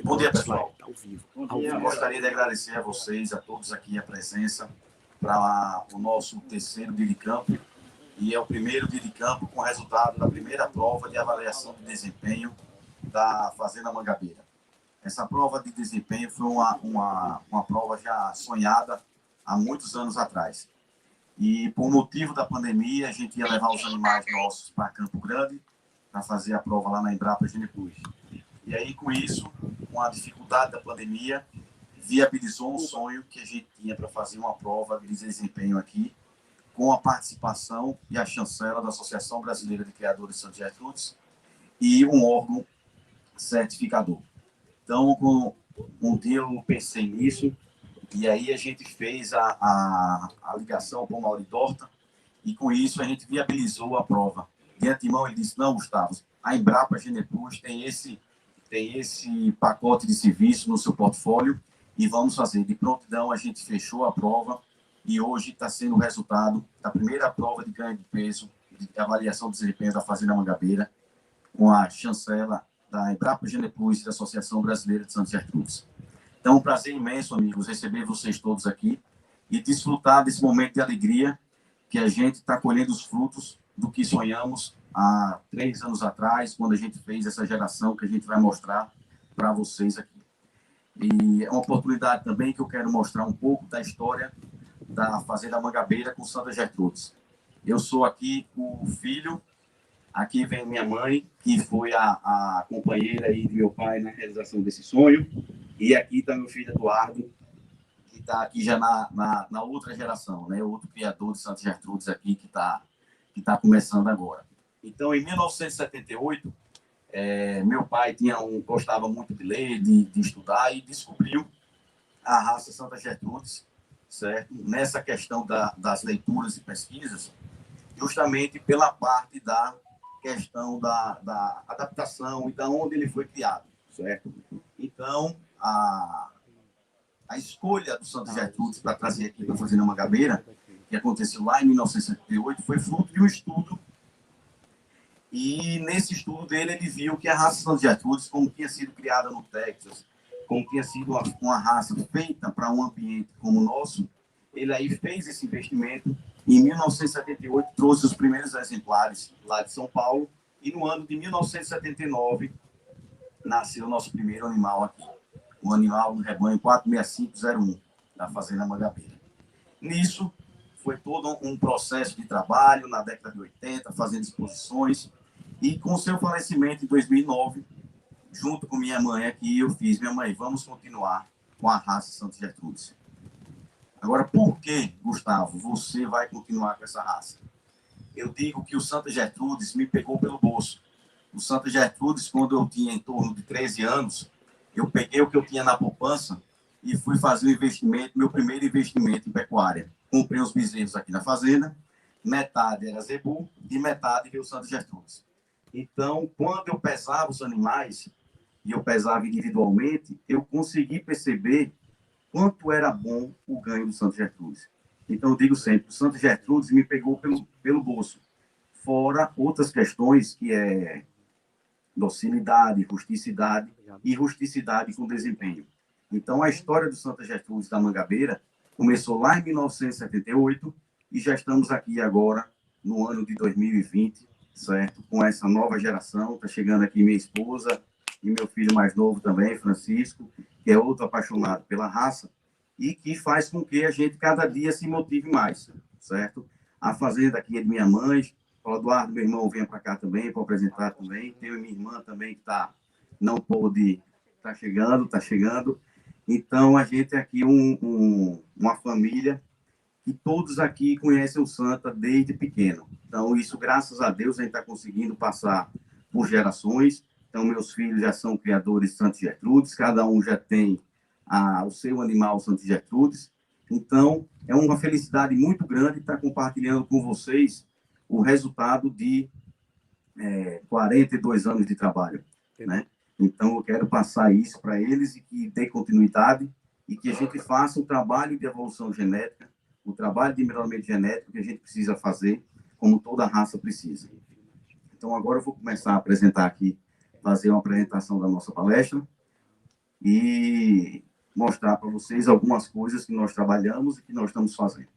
Bom dia, pessoal. Bom dia. Eu gostaria de agradecer a vocês, a todos aqui, a presença para o nosso terceiro dia de campo. E é o primeiro dia de campo com o resultado da primeira prova de avaliação de desempenho da Fazenda Mangabeira. Essa prova de desempenho foi uma prova já sonhada há muitos anos atrás. E por motivo da pandemia, a gente ia levar os animais nossos para Campo Grande para fazer a prova lá na Embrapa Geneplus. E aí, com isso, com a dificuldade da pandemia, viabilizou um sonho que a gente tinha para fazer uma prova de desempenho aqui, com a participação e a chancela da Associação Brasileira de Criadores de Santa Gertrudes e um órgão certificador. Então, um dia eu pensei nisso, e aí a gente fez a ligação com o Maurício Dorta, e com isso a gente viabilizou a prova. De antemão ele disse, não, Gustavo, a Embrapa Geneplus tem esse pacote de serviço no seu portfólio, e vamos fazer. De prontidão a gente fechou a prova, e hoje está sendo o resultado da primeira prova de ganho de peso, de avaliação de desempenho da Fazenda Mangabeira, com a chancela da Embrapa Geneplus e da Associação Brasileira de Santa Gertrudes. Então, um prazer imenso, amigos, receber vocês todos aqui e desfrutar desse momento de alegria que a gente está colhendo os frutos do que sonhamos há 3 anos atrás, quando a gente fez essa geração que a gente vai mostrar para vocês aqui. E é uma oportunidade também que eu quero mostrar um pouco da história da Fazenda Mangabeira com Santa Gertrudes. Eu sou aqui o filho, aqui vem minha mãe, que foi a companheira aí de meu pai na realização desse sonho, e aqui está meu filho Eduardo, que está aqui já na outra geração, né? Outro criador de Santa Gertrudes aqui que tá começando agora. Então, em 1978, meu pai gostava muito de ler, de estudar, e descobriu a raça Santa Gertrudes, certo? Nessa questão das leituras e pesquisas, justamente pela parte da questão da adaptação e da onde ele foi criado, certo? Então, a escolha do Santa Gertrudes para trazer aqui para a Fazenda Mangabeira, que aconteceu lá em 1978, foi fruto de um estudo. E nesse estudo dele, ele viu que a raça Santa Gertrudes, como tinha sido criada no Texas, como tinha sido uma raça feita para um ambiente como o nosso, ele aí fez esse investimento. Em 1978, trouxe os primeiros exemplares lá de São Paulo, e no ano de 1979, nasceu o nosso primeiro animal aqui, o animal do rebanho 46501, da Fazenda Mangabeira. Nisso, foi todo um processo de trabalho na década de 80, fazendo exposições, e com seu falecimento em 2009, junto com minha mãe aqui, eu fiz, minha mãe, vamos continuar com a raça Santa Gertrudes. Agora, por que, Gustavo, você vai continuar com essa raça? Eu digo que o Santa Gertrudes me pegou pelo bolso. O Santa Gertrudes, quando eu tinha em torno de 13 anos, eu peguei o que eu tinha na poupança e fui fazer o investimento, meu primeiro investimento em pecuária. Comprei os bezerros aqui na fazenda, metade era zebu e metade veio o Santa Gertrudes. Então, quando eu pesava os animais, e eu pesava individualmente, eu consegui perceber quanto era bom o ganho do Santa Gertrudes. Então, eu digo sempre, o Santa Gertrudes me pegou pelo bolso. Fora outras questões, que é docilidade, rusticidade e rusticidade com desempenho. Então, a história do Santa Gertrudes da Mangabeira começou lá em 1978 e já estamos aqui agora, no ano de 2020, certo? Com essa nova geração. Está chegando aqui minha esposa e meu filho mais novo também, Francisco, que é outro apaixonado pela raça e que faz com que a gente cada dia se motive mais, certo? A fazenda aqui é de minha mãe, o Eduardo, meu irmão, vem para cá também para apresentar também. Tem minha irmã também que não pôde, está chegando. Então, a gente é aqui uma família que todos aqui conhecem o Santa desde pequeno. Então, isso, graças a Deus, a gente está conseguindo passar por gerações. Então, meus filhos já são criadores de Santa Gertrudes, cada um já tem o seu animal Santa Gertrudes. Então, é uma felicidade muito grande estar compartilhando com vocês o resultado de 42 anos de trabalho, né? Então, eu quero passar isso para eles e que dê continuidade e que a gente faça o trabalho de evolução genética, o trabalho de melhoramento genético que a gente precisa fazer, como toda raça precisa. Então, agora eu vou começar a apresentar aqui, fazer uma apresentação da nossa palestra e mostrar para vocês algumas coisas que nós trabalhamos e que nós estamos fazendo.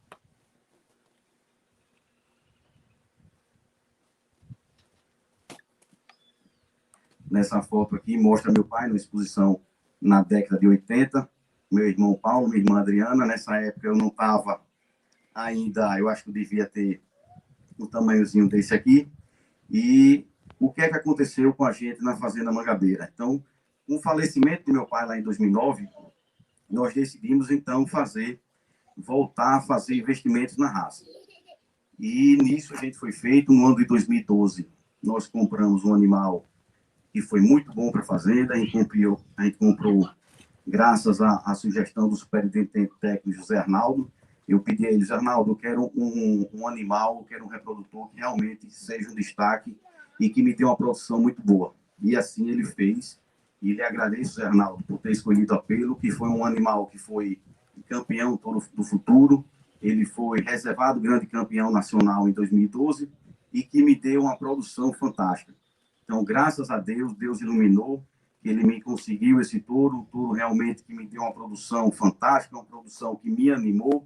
Nessa foto aqui, mostra meu pai numa exposição na década de 80, meu irmão Paulo, minha irmã Adriana. Nessa época eu não estava ainda, eu acho que eu devia ter o tamanhozinho desse aqui. E o que é que aconteceu com a gente na Fazenda Mangabeira? Então, com o falecimento de meu pai lá em 2009, nós decidimos, então, voltar a fazer investimentos na raça. E nisso a gente foi feito. No ano de 2012, nós compramos um animal que foi muito bom para a fazenda. A gente comprou graças à sugestão do superintendente técnico José Arnaldo. Eu pedi a ele: José Arnaldo, eu quero um animal, eu quero um reprodutor que realmente seja um destaque e que me dê uma produção muito boa. E assim ele fez. E ele agradece, José Arnaldo, por ter escolhido a Pelo, que foi um animal que foi campeão do futuro. Ele foi reservado grande campeão nacional em 2012 e que me deu uma produção fantástica. Então, graças a Deus, Deus iluminou, ele me conseguiu esse touro, um touro realmente que me deu uma produção fantástica, uma produção que me animou,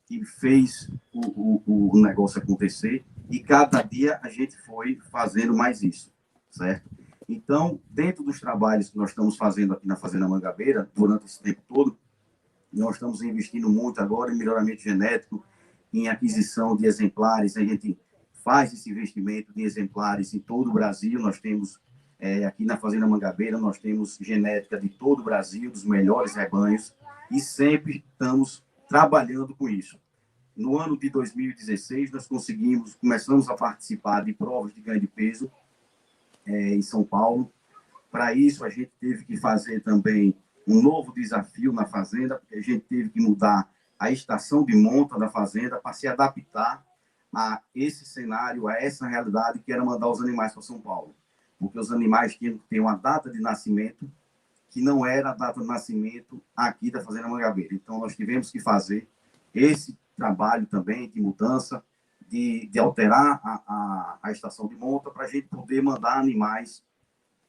que fez o negócio acontecer, e cada dia a gente foi fazendo mais isso, certo? Então, dentro dos trabalhos que nós estamos fazendo aqui na Fazenda Mangabeira, durante esse tempo todo, nós estamos investindo muito agora em melhoramento genético, em aquisição de exemplares. A gente faz esse investimento de exemplares em todo o Brasil. Nós temos, aqui na Fazenda Mangabeira, nós temos genética de todo o Brasil, dos melhores rebanhos, e sempre estamos trabalhando com isso. No ano de 2016, nós começamos a participar de provas de ganho de peso em São Paulo. Para isso, a gente teve que fazer também um novo desafio na fazenda, porque a gente teve que mudar a estação de monta da fazenda para se adaptar a esse cenário, a essa realidade, que era mandar os animais para São Paulo. Porque os animais tinham que ter uma data de nascimento que não era a data de nascimento aqui da Fazenda Mangabeira. Então, nós tivemos que fazer esse trabalho também de mudança, de alterar a estação de monta para a gente poder mandar animais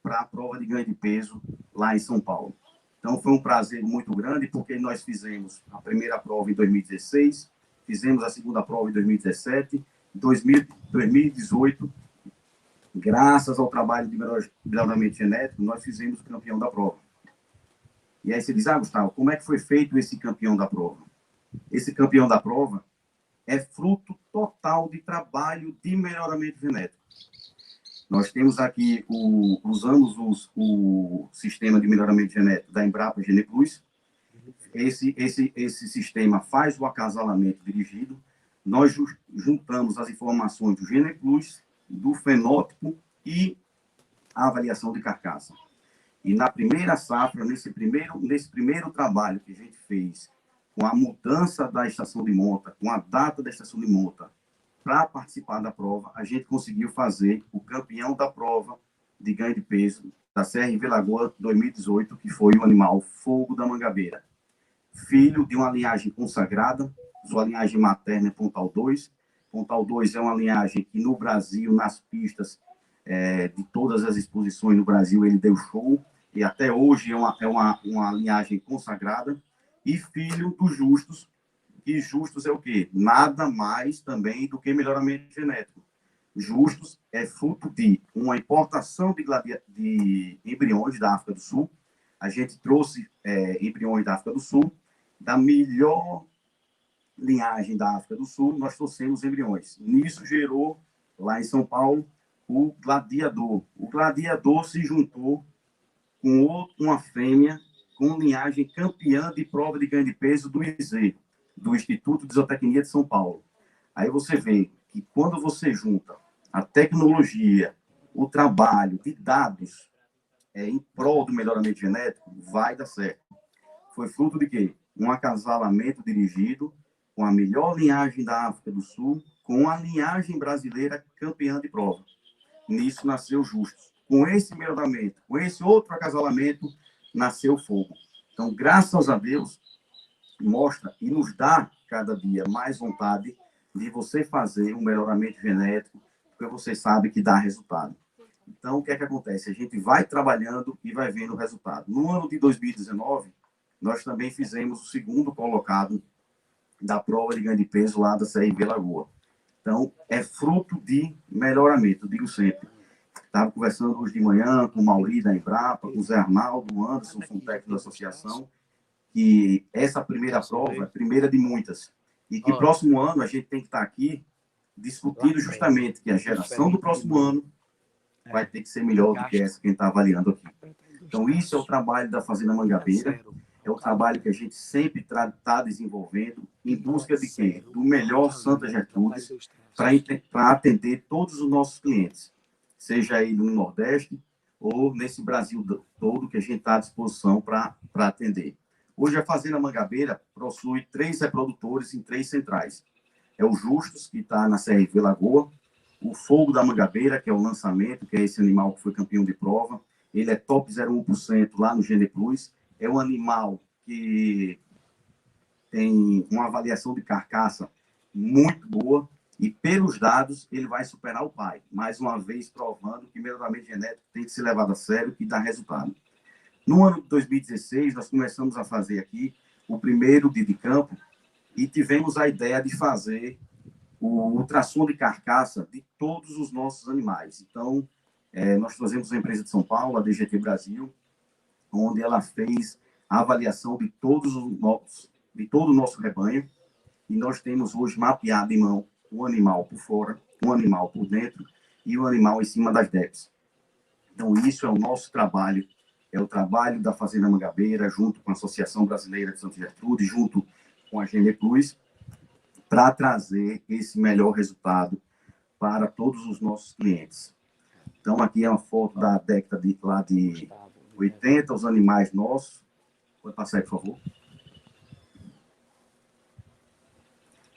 para a prova de ganho de peso lá em São Paulo. Então, foi um prazer muito grande, porque nós fizemos a primeira prova em 2016, fizemos a segunda prova em 2017, 2018, graças ao trabalho de melhoramento genético, nós fizemos o campeão da prova. E aí você diz: Gustavo, como é que foi feito esse campeão da prova? Esse campeão da prova é fruto total de trabalho de melhoramento genético. Nós temos aqui, usamos o sistema de melhoramento genético da Embrapa GenePlus. Esse sistema faz o acasalamento dirigido. Nós juntamos as informações do GenePlus, do fenótipo e a avaliação de carcaça. E na primeira safra, nesse primeiro trabalho que a gente fez, com a mudança da estação de monta, com a data da estação de monta, para participar da prova, a gente conseguiu fazer o campeão da prova de ganho de peso da CRV Lagoa 2018, que foi o animal Fogo da Mangabeira. Filho de uma linhagem consagrada, sua linhagem materna é Pontal 2. Pontal 2 é uma linhagem que no Brasil, nas pistas de todas as exposições no Brasil, ele deu show, e até hoje é uma linhagem consagrada. E filho dos Justos, e Justos é o quê? Nada mais também do que melhoramento genético. Justos é fruto de uma importação de embriões da África do Sul. A gente trouxe embriões da África do Sul, da melhor linhagem da África do Sul, nós trouxemos embriões. Nisso gerou, lá em São Paulo, o Gladiador. O Gladiador se juntou com uma fêmea com linhagem campeã de prova de ganho de peso do IZ, do Instituto de Zootecnia de São Paulo. Aí você vê que quando você junta a tecnologia, o trabalho de dados em prol do melhoramento genético, vai dar certo. Foi fruto de quê? Um acasalamento dirigido com a melhor linhagem da África do Sul, com a linhagem brasileira campeã de prova. Nisso nasceu Justos. Com esse melhoramento, com esse outro acasalamento, nasceu Fogo. Então, graças a Deus, mostra e nos dá cada dia mais vontade de você fazer um melhoramento genético porque você sabe que dá resultado. Então, o que é que acontece? A gente vai trabalhando e vai vendo o resultado. No ano de 2019, nós também fizemos o segundo colocado da prova de ganho de peso lá da CRV Lagoa. Então, é fruto de melhoramento, digo sempre. Estava conversando hoje de manhã com o Mauri da Embrapa, com o Zé Arnaldo, o Anderson, são técnicos da associação, que essa primeira prova é a primeira de muitas. E que próximo ano a gente tem que estar aqui discutindo justamente que a geração do próximo ano vai ter que ser melhor do que essa que a gente está avaliando aqui. Então, isso é o trabalho da Fazenda Mangabeira, é o trabalho que a gente sempre está desenvolvendo em busca de quê? Do melhor Santa Gertrudes para atender todos os nossos clientes, seja aí no Nordeste ou nesse Brasil todo que a gente está à disposição para atender. Hoje, a Fazenda Mangabeira possui 3 reprodutores em 3 centrais. É o Justus, que está na CRV Lagoa, o Fogo da Mangabeira, que é o lançamento, que é esse animal que foi campeão de prova. Ele é top 0,1% lá no Gene Plus. É um animal que tem uma avaliação de carcaça muito boa e, pelos dados, ele vai superar o pai. Mais uma vez, provando que melhoramento genético tem que ser levado a sério e dar resultado. No ano de 2016, nós começamos a fazer aqui o primeiro dia de campo e tivemos a ideia de fazer o ultrassom de carcaça de todos os nossos animais. Então, nós trazemos uma empresa de São Paulo, a DGT Brasil, onde ela fez a avaliação de todo o nosso rebanho, e nós temos hoje mapeado em mão um animal por fora, um animal por dentro e um animal em cima das DEPs. Então, isso é o nosso trabalho, é o trabalho da Fazenda Mangabeira, junto com a Associação Brasileira de Santa Gertrude, junto com a Gene Plus, para trazer esse melhor resultado para todos os nossos clientes. Então, aqui é uma foto da década lá de 80, os animais nossos. Pode passar aí, por favor.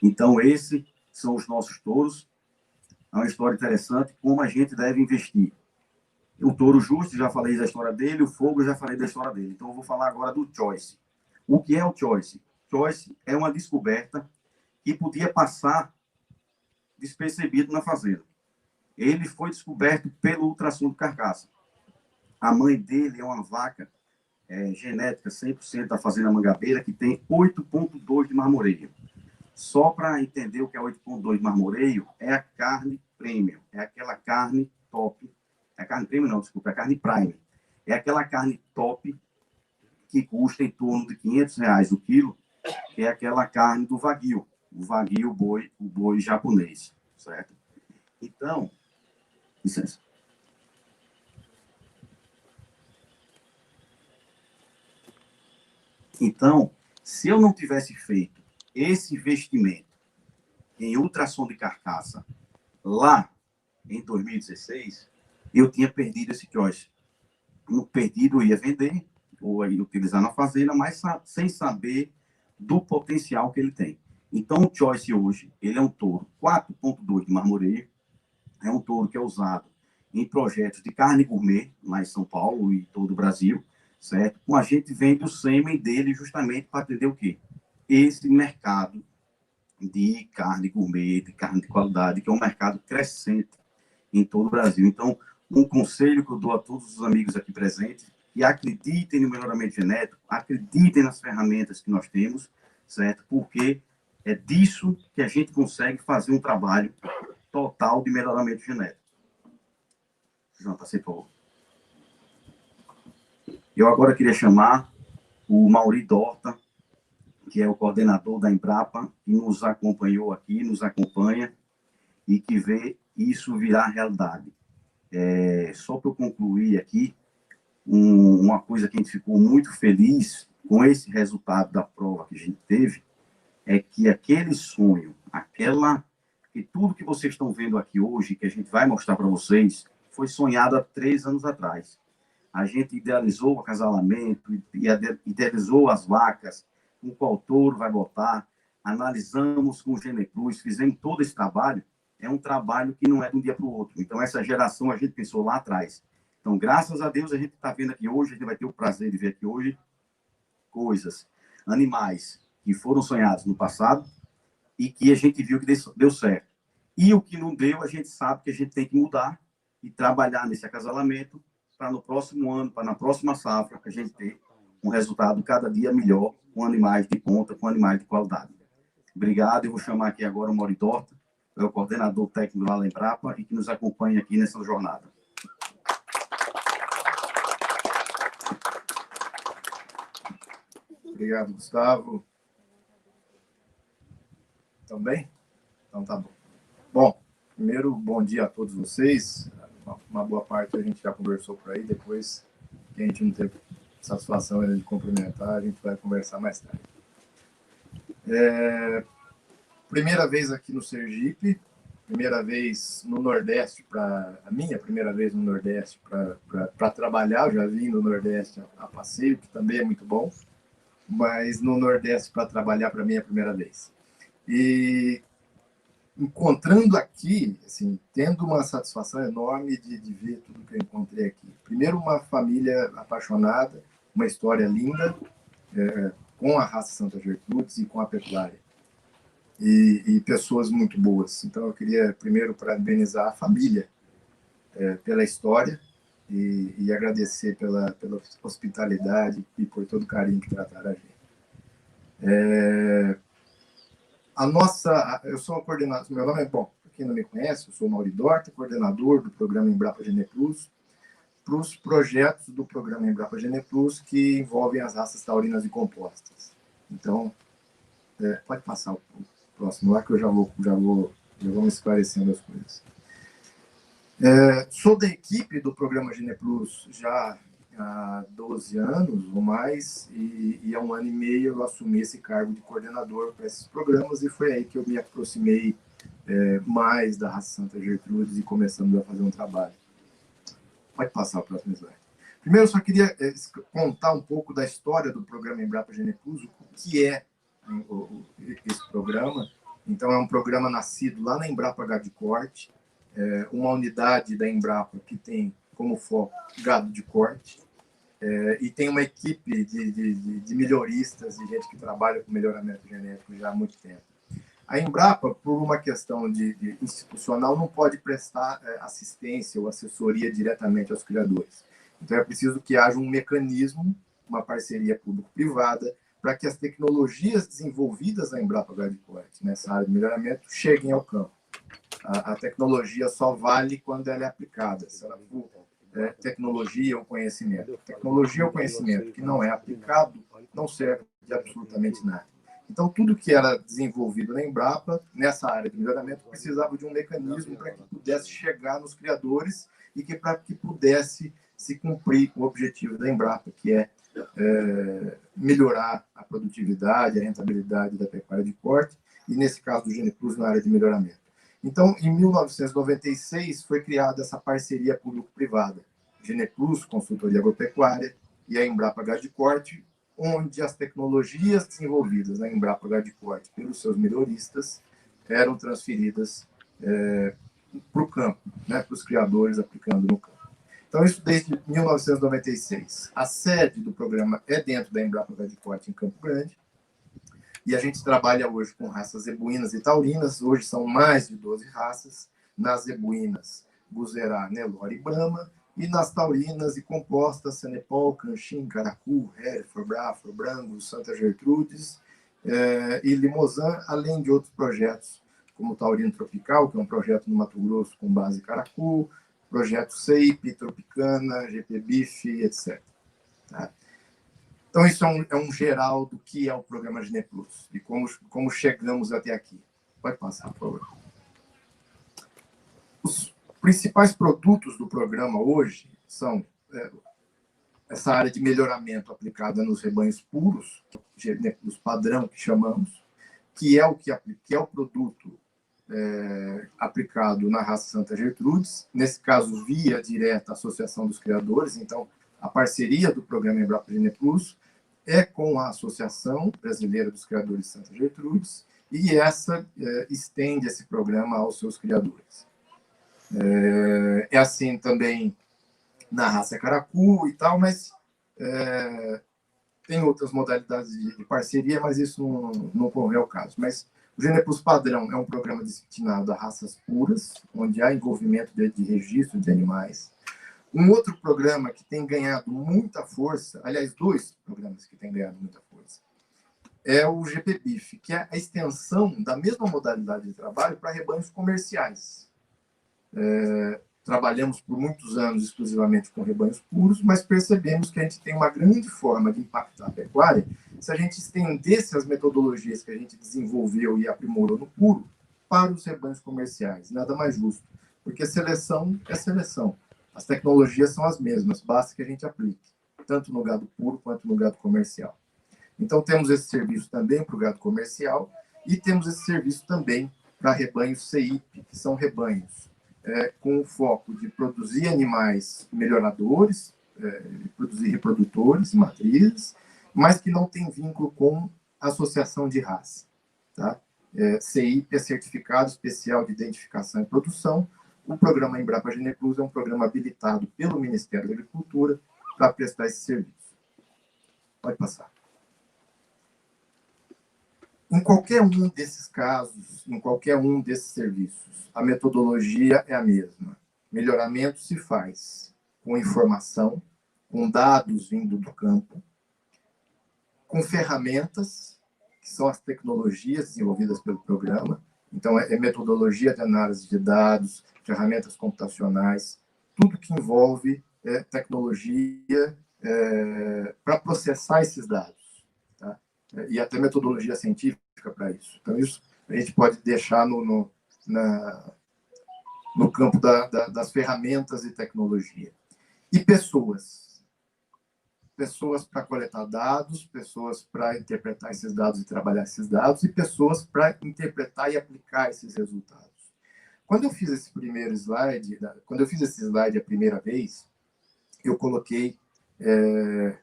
Então, esses são os nossos touros. É uma história interessante, como a gente deve investir. O touro Justo, já falei da história dele, o Fogo, já falei da história dele. Então, eu vou falar agora do Choice. O que é o Choice? Choice é uma descoberta que podia passar despercebido na fazenda. Ele foi descoberto pelo ultrassom de carcaça. A mãe dele é uma vaca genética 100% da Fazenda Mangabeira, que tem 8,2 de marmoreio. Só para entender o que é 8,2 de marmoreio, é a carne premium, é aquela carne top. É a carne premium, não, desculpa, é a carne prime. É aquela carne top que custa em torno de R$500 o quilo, que é aquela carne do Wagyu. O Wagyu, o boi japonês, certo? Então, licença. Então, se eu não tivesse feito esse investimento em ultrassom de carcaça lá em 2016, eu tinha perdido esse choice. No perdido, eu ia vender, ou ia utilizar na fazenda, mas sem saber do potencial que ele tem. Então, o choice hoje, ele é um touro 4,2 de marmoreio, é um touro que é usado em projetos de carne gourmet, lá em São Paulo e todo o Brasil, certo? Com a gente vende o sêmen dele justamente para atender o quê? Esse mercado de carne gourmet, de carne de qualidade, que é um mercado crescente em todo o Brasil. Então, um conselho que eu dou a todos os amigos aqui presentes, que acreditem no melhoramento genético, acreditem nas ferramentas que nós temos, certo? Porque é disso que a gente consegue fazer um trabalho total de melhoramento genético. João, tá sem favor. Eu agora queria chamar o Mauri Dorta, que é o coordenador da Embrapa, que nos acompanhou aqui, nos acompanha, e que vê isso virar realidade. Só para eu concluir aqui, uma coisa que a gente ficou muito feliz com esse resultado da prova que a gente teve, é que aquele sonho, que tudo que vocês estão vendo aqui hoje, que a gente vai mostrar para vocês, foi sonhado há 3 anos atrás. A gente idealizou o acasalamento, idealizou as vacas, com qual touro vai botar, analisamos com o Gene Plus, fizemos todo esse trabalho. É um trabalho que não é de um dia para o outro. Então, essa geração a gente pensou lá atrás. Então, graças a Deus, a gente está vendo aqui hoje, a gente vai ter o prazer de ver aqui hoje coisas, animais que foram sonhados no passado e que a gente viu que deu certo. E o que não deu, a gente sabe que a gente tem que mudar e trabalhar nesse acasalamento para no próximo ano, para na próxima safra, a gente ter um resultado cada dia melhor, com animais de ponta, com animais de qualidade. Obrigado, eu vou chamar aqui agora o Mauri Dorta, é o coordenador técnico do Embrapa e que nos acompanha aqui nessa jornada. Obrigado, Gustavo. Também? Então tá bom. Bom, primeiro, bom dia a todos vocês. Uma boa parte a gente já conversou por aí, depois que a gente não teve satisfação de cumprimentar, a gente vai conversar mais tarde. Primeira vez aqui no Sergipe, primeira vez no Nordeste, a minha primeira vez no Nordeste para trabalhar. Eu já vim no Nordeste a passeio, que também é muito bom, mas no Nordeste para trabalhar, para mim, é a primeira vez. E encontrando aqui, assim, tendo uma satisfação enorme de ver tudo que eu encontrei aqui. Primeiro, uma família apaixonada, uma história linda, com a raça Santa Gertrudes e com a pecuária. E pessoas muito boas. Então, eu queria primeiro parabenizar a família pela história e agradecer pela hospitalidade e por todo o carinho que trataram a gente. Eu sou coordenador, meu nome é, bom, para quem não me conhece, eu sou Mauri Dorta, coordenador do programa Embrapa Geneplus, para os projetos do programa Embrapa Geneplus que envolvem as raças taurinas e compostas. Então, pode passar o próximo lá, que eu já vou me esclarecendo as coisas. Sou da equipe do programa Geneplus já há 12 anos ou mais, e há 1 ano e meio eu assumi esse cargo de coordenador para esses programas, e foi aí que eu me aproximei mais da raça Santa Gertrudes e começamos a fazer um trabalho. Pode passar o próximo slide. Primeiro, eu só queria contar um pouco da história do programa Embrapa Geneplus, o que é esse programa. Então, é um programa nascido lá na Embrapa Gado de Corte, uma unidade da Embrapa que tem como foco gado de corte, e tem uma equipe de melhoristas e gente que trabalha com melhoramento genético já há muito tempo. A Embrapa, por uma questão de institucional, não pode prestar assistência ou assessoria diretamente aos criadores. Então, é preciso que haja um mecanismo, uma parceria público-privada, para que as tecnologias desenvolvidas na Embrapa Gado de Corte, nessa área de melhoramento, cheguem ao campo. A tecnologia só vale quando ela é aplicada. Se ela for tecnologia ou conhecimento. Tecnologia ou conhecimento que não é aplicado não serve de absolutamente nada. Então, tudo que era desenvolvido na Embrapa, nessa área de melhoramento, precisava de um mecanismo para que pudesse chegar nos criadores e para que pudesse se cumprir o objetivo da Embrapa, que é melhorar a produtividade, a rentabilidade da pecuária de corte, e, nesse caso, do Geneplus na área de melhoramento. Então, em 1996, foi criada essa parceria público-privada, Geneplus, Consultoria Agropecuária, e a Embrapa Gado de Corte, onde as tecnologias desenvolvidas na Embrapa Gado de Corte pelos seus melhoristas eram transferidas para o campo, né, para os criadores aplicando no campo. Então, isso desde 1996. A sede do programa é dentro da Embrapa Gado de Corte, em Campo Grande, e a gente trabalha hoje com raças zebuínas e taurinas. Hoje são mais de 12 raças. Nas zebuínas, Buzerá, Nelore e Brahma. E nas taurinas e compostas, Cenepol, Canchim, Caracu, Hereford, Braford, Brango, Santa Gertrudes e Limousin, além de outros projetos, como o Taurino Tropical, que é um projeto no Mato Grosso com base em Caracu, projeto CEIP, Tropicana, GP Bif, etc. Tá? Então, isso é um geral do que é o programa Geneplus, de como chegamos até aqui. Pode passar, por favor. Os principais produtos do programa hoje são essa área de melhoramento aplicada nos rebanhos puros, Geneplus padrão, que chamamos, que é o produto aplicado na raça Santa Gertrudes, nesse caso, via direta Associação dos Criadores. Então, a parceria do programa Embrapa Geneplus é com a Associação Brasileira dos Criadores Santa Gertrudes, e essa estende esse programa aos seus criadores. É assim também na raça Caracu e tal, mas tem outras modalidades de parceria, mas isso não correu o caso. Mas O GenePlus Padrão é um programa destinado a raças puras, onde há envolvimento de registro de animais. Um outro programa que tem ganhado muita força, aliás, dois programas que têm ganhado muita força, é o GPBIF, que é a extensão da mesma modalidade de trabalho para rebanhos comerciais. Trabalhamos por muitos anos exclusivamente com rebanhos puros, mas percebemos que a gente tem uma grande forma de impactar a pecuária se a gente estendesse as metodologias que a gente desenvolveu e aprimorou no puro para os rebanhos comerciais. Nada mais justo, porque seleção é seleção. As tecnologias são as mesmas, basta que a gente aplique, tanto no gado puro quanto no gado comercial. Então, temos esse serviço também para o gado comercial e temos esse serviço também para rebanhos CIP, que são rebanhos com o foco de produzir animais melhoradores, produzir reprodutores, matrizes, mas que não tem vínculo com associação de raça. Tá? CIP é Certificado Especial de Identificação e Produção. O programa Embrapa GenePlus é um programa habilitado pelo Ministério da Agricultura para prestar esse serviço. Pode passar. Em qualquer um desses casos, em qualquer um desses serviços, a metodologia é a mesma. Melhoramento se faz com informação, com dados vindo do campo, com ferramentas, que são as tecnologias desenvolvidas pelo programa. Então, é metodologia de análise de dados, ferramentas computacionais, tudo que envolve tecnologia para processar esses dados. Tá? E até metodologia científica para isso. Então, isso a gente pode deixar no campo das ferramentas e tecnologia. E pessoas. Pessoas para coletar dados, pessoas para interpretar esses dados e trabalhar esses dados, e pessoas para interpretar e aplicar esses resultados. Quando eu fiz esse primeiro slide, quando eu fiz esse slide a primeira vez, eu coloquei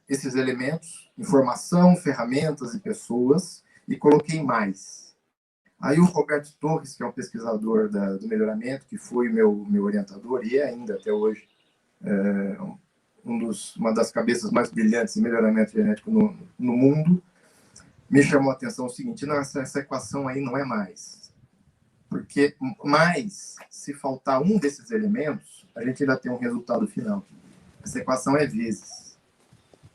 esses elementos, informação, ferramentas e pessoas, e coloquei mais. Aí o Roberto Torres, que é um pesquisador do melhoramento, que foi meu orientador, e é ainda até hoje, uma das cabeças mais brilhantes em melhoramento genético no mundo, me chamou a atenção o seguinte: não, essa equação aí não é mais. Porque mais, se faltar um desses elementos, a gente ainda tem um resultado final. Essa equação é vezes.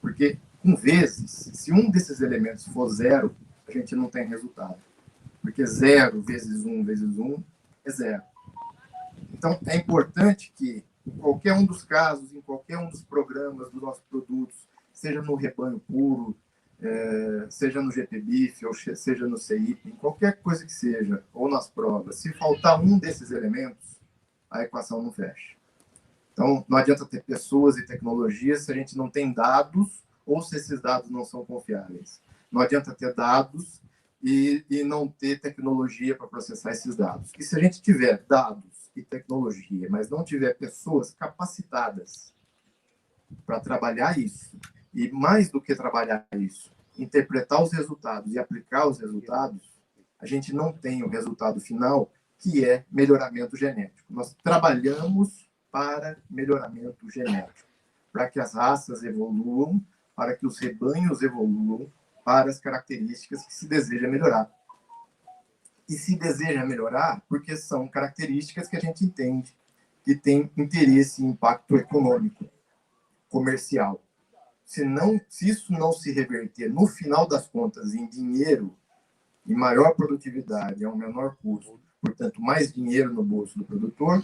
Porque, com vezes, se um desses elementos for zero, a gente não tem resultado. Porque 0 vezes 1 vezes 1 é 0. Então, é importante que, em qualquer um dos casos, em qualquer um dos programas dos nossos produtos, seja no rebanho puro, seja no GPBIF, ou seja no CIP, em qualquer coisa que seja, ou nas provas, se faltar um desses elementos, a equação não fecha. Então, não adianta ter pessoas e tecnologias se a gente não tem dados ou se esses dados não são confiáveis. Não adianta ter dados e não ter tecnologia para processar esses dados. E se a gente tiver dados e tecnologia, mas não tiver pessoas capacitadas para trabalhar isso, e mais do que trabalhar isso, interpretar os resultados e aplicar os resultados, a gente não tem o resultado final, que é melhoramento genético. Nós trabalhamos para melhoramento genético, para que as raças evoluam, para que os rebanhos evoluam, para as características que se deseja melhorar. E se deseja melhorar porque são características que a gente entende que tem interesse e impacto econômico, comercial. Se isso não se reverter, no final das contas, em dinheiro, em maior produtividade, a um menor custo, portanto, mais dinheiro no bolso do produtor,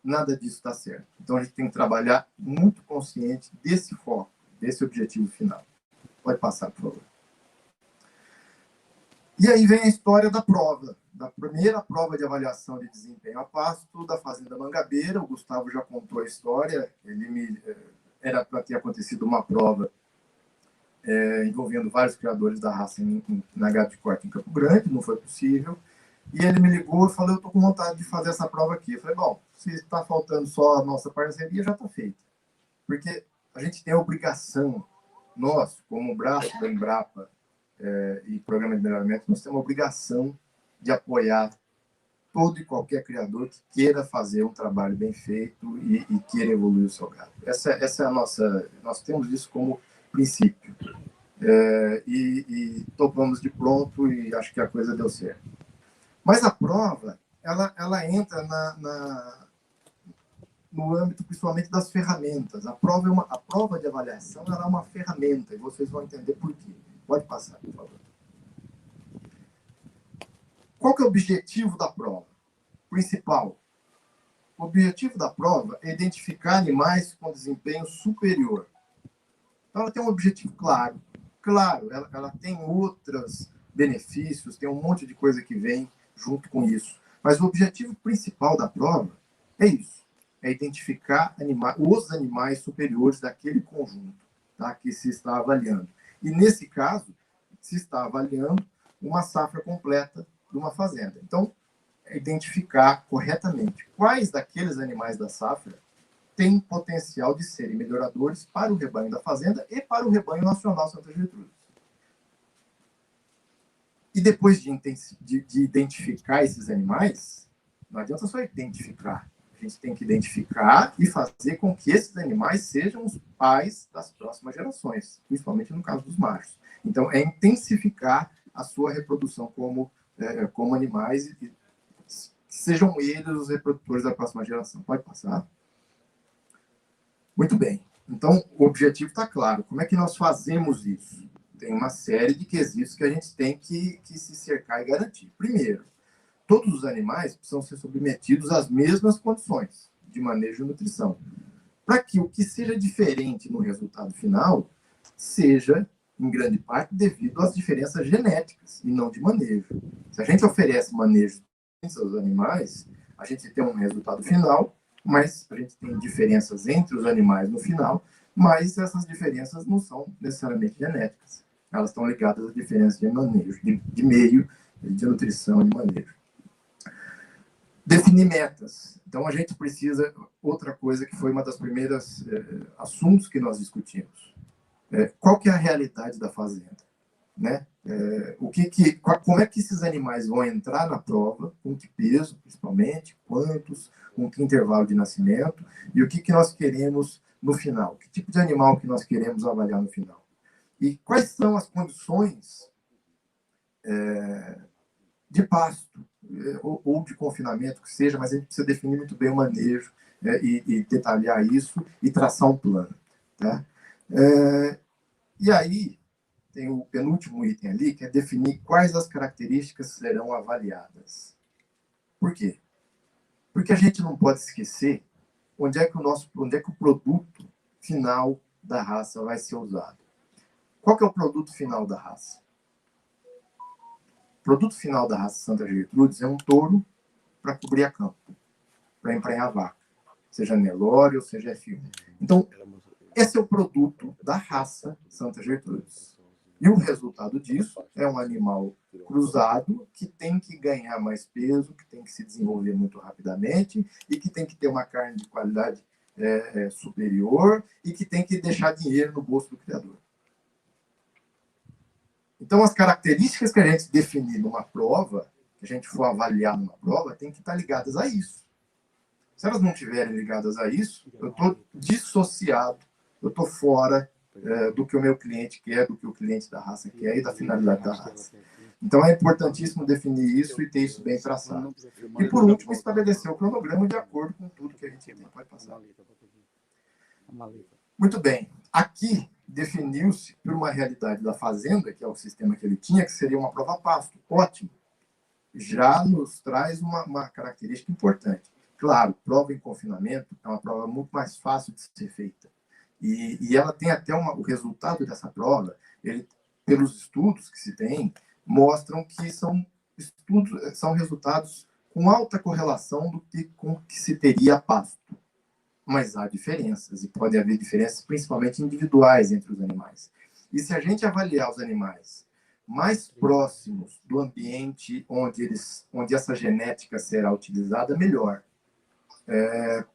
nada disso está certo. Então, a gente tem que trabalhar muito consciente desse foco, desse objetivo final. Pode passar, por favor. E aí vem a história da prova, da primeira prova de avaliação de desempenho a pasto da Fazenda Mangabeira. O Gustavo já contou a história. Era para ter acontecido uma prova envolvendo vários criadores da raça na gado de corte em Campo Grande, não foi possível. E ele me ligou e falou: eu estou com vontade de fazer essa prova aqui. Eu falei: bom, se está faltando só a nossa parceria, já está feita. Porque a gente tem a obrigação, nós, como braço da Embrapa e Programa de Melhoramento, nós temos a obrigação de apoiar todo e qualquer criador que queira fazer um trabalho bem feito e queira evoluir o seu gado. Essa é a nossa... Nós temos isso como princípio. E topamos de pronto e acho que a coisa deu certo. Mas a prova, ela entra no âmbito, principalmente, das ferramentas. A prova de avaliação ela é uma ferramenta, e vocês vão entender por quê. Pode passar, por favor. Qual que é o objetivo da prova? Principal. O objetivo da prova é identificar animais com desempenho superior. Então, ela tem um objetivo claro. Claro, ela tem outros benefícios, tem um monte de coisa que vem junto com isso. Mas o objetivo principal da prova é isso. É identificar os animais superiores daquele conjunto, tá, que se está avaliando. E, nesse caso, se está avaliando uma safra completa de uma fazenda. Então, é identificar corretamente quais daqueles animais da safra têm potencial de serem melhoradores para o rebanho da fazenda e para o rebanho nacional Santa Gertrudes. E depois de identificar esses animais, não adianta só identificar. A gente tem que identificar e fazer com que esses animais sejam os pais das próximas gerações, principalmente no caso dos machos. Então, é intensificar a sua reprodução como animais e sejam eles os reprodutores da próxima geração. Pode passar. Muito bem. Então, o objetivo está claro. Como é que nós fazemos isso? Tem uma série de quesitos que a gente tem que se cercar e garantir. Primeiro, todos os animais precisam ser submetidos às mesmas condições de manejo e nutrição, para que o que seja diferente no resultado final seja, em grande parte, devido às diferenças genéticas e não de manejo. Se a gente oferece manejo aos animais, a gente tem um resultado final, mas a gente tem diferenças entre os animais no final, mas essas diferenças não são necessariamente genéticas. Elas estão ligadas às diferenças de manejo, de meio, de nutrição e de manejo. Definir metas. Então, a gente precisa... Outra coisa que foi uma das primeiras assuntos que nós discutimos. Qual que é a realidade da fazenda? Né? Como é que esses animais vão entrar na prova, com que peso, principalmente, quantos, com que intervalo de nascimento, e o que nós queremos no final, que tipo de animal que nós queremos avaliar no final. E quais são as condições de pasto, ou de confinamento, que seja, mas a gente precisa definir muito bem o manejo e detalhar isso e traçar um plano. Tá? E aí, tem o penúltimo item ali, que é definir quais as características serão avaliadas. Por quê? Porque a gente não pode esquecer onde é que o produto final da raça vai ser usado. Qual que é o produto final da raça? O produto final da raça Santa Gertrudes é um touro para cobrir a campo, para emprenhar a vaca, seja Nelore ou seja F1. Então, esse é o produto da raça Santa Gertrudes. E o resultado disso é um animal cruzado que tem que ganhar mais peso, que tem que se desenvolver muito rapidamente e que tem que ter uma carne de qualidade superior e que tem que deixar dinheiro no bolso do criador. Então, as características que a gente definir numa prova, que a gente for avaliar numa prova, tem que estar ligadas a isso. Se elas não estiverem ligadas a isso, eu estou dissociado, eu estou fora do que o meu cliente quer, do que o cliente da raça quer e da finalidade da raça. Então, é importantíssimo definir isso e ter isso bem traçado. E, por último, estabelecer o cronograma de acordo com tudo que a gente tem. Pode passar. Muito bem. Aqui, definiu-se por uma realidade da fazenda, que é o sistema que ele tinha, que seria uma prova pasto. Ótimo. Já nos traz uma característica importante. Claro, prova em confinamento é uma prova muito mais fácil de ser feita. E ela tem até o resultado dessa prova, pelos estudos que se tem, mostram que são resultados com alta correlação com o que se teria a pasto. Mas há diferenças, e pode haver diferenças principalmente individuais entre os animais. E se a gente avaliar os animais mais próximos do ambiente onde essa genética será utilizada, melhor.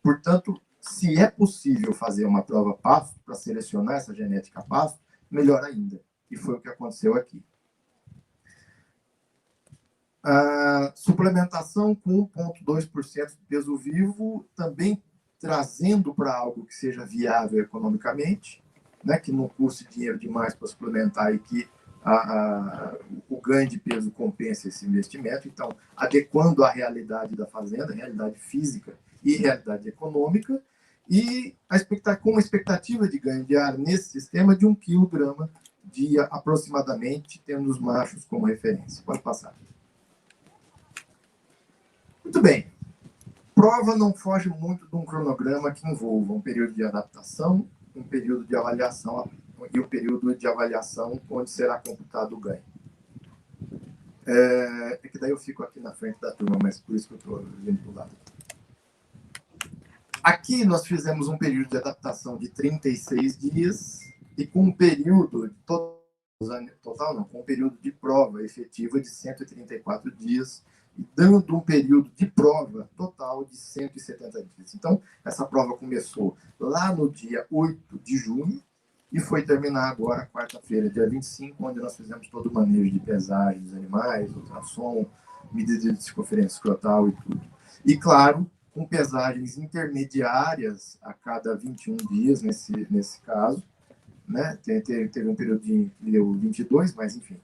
Portanto, se é possível fazer uma prova pasto para selecionar essa genética pasto, melhor ainda. E foi o que aconteceu aqui. A suplementação com 1,2% de peso vivo, também trazendo para algo que seja viável economicamente, né, que não custe dinheiro demais para suplementar e que o ganho de peso compensa esse investimento. Então, adequando à realidade da fazenda, realidade física e realidade econômica, e com uma expectativa de ganho diário nesse sistema de 1 quilograma dia aproximadamente, tendo os machos como referência. Pode passar. Muito bem. Prova não foge muito de um cronograma que envolva um período de adaptação, um período de avaliação e um período de avaliação onde será computado o ganho. É que daí eu fico aqui na frente da turma, mas por isso que eu estou vindo para o lado. Aqui nós fizemos um período de adaptação de 36 dias e com um período total não, com um período de prova efetiva de 134 dias, dando um período de prova total de 170 dias. Então, essa prova começou lá no dia 8 de junho e foi terminar agora, quarta-feira, dia 25, onde nós fizemos todo o manejo de pesagem dos animais, ultrassom, medida de circunferência escrotal e tudo. E, claro, com pesagens intermediárias a cada 21 dias, nesse caso, né? Teve um período de deu 22, mas enfim,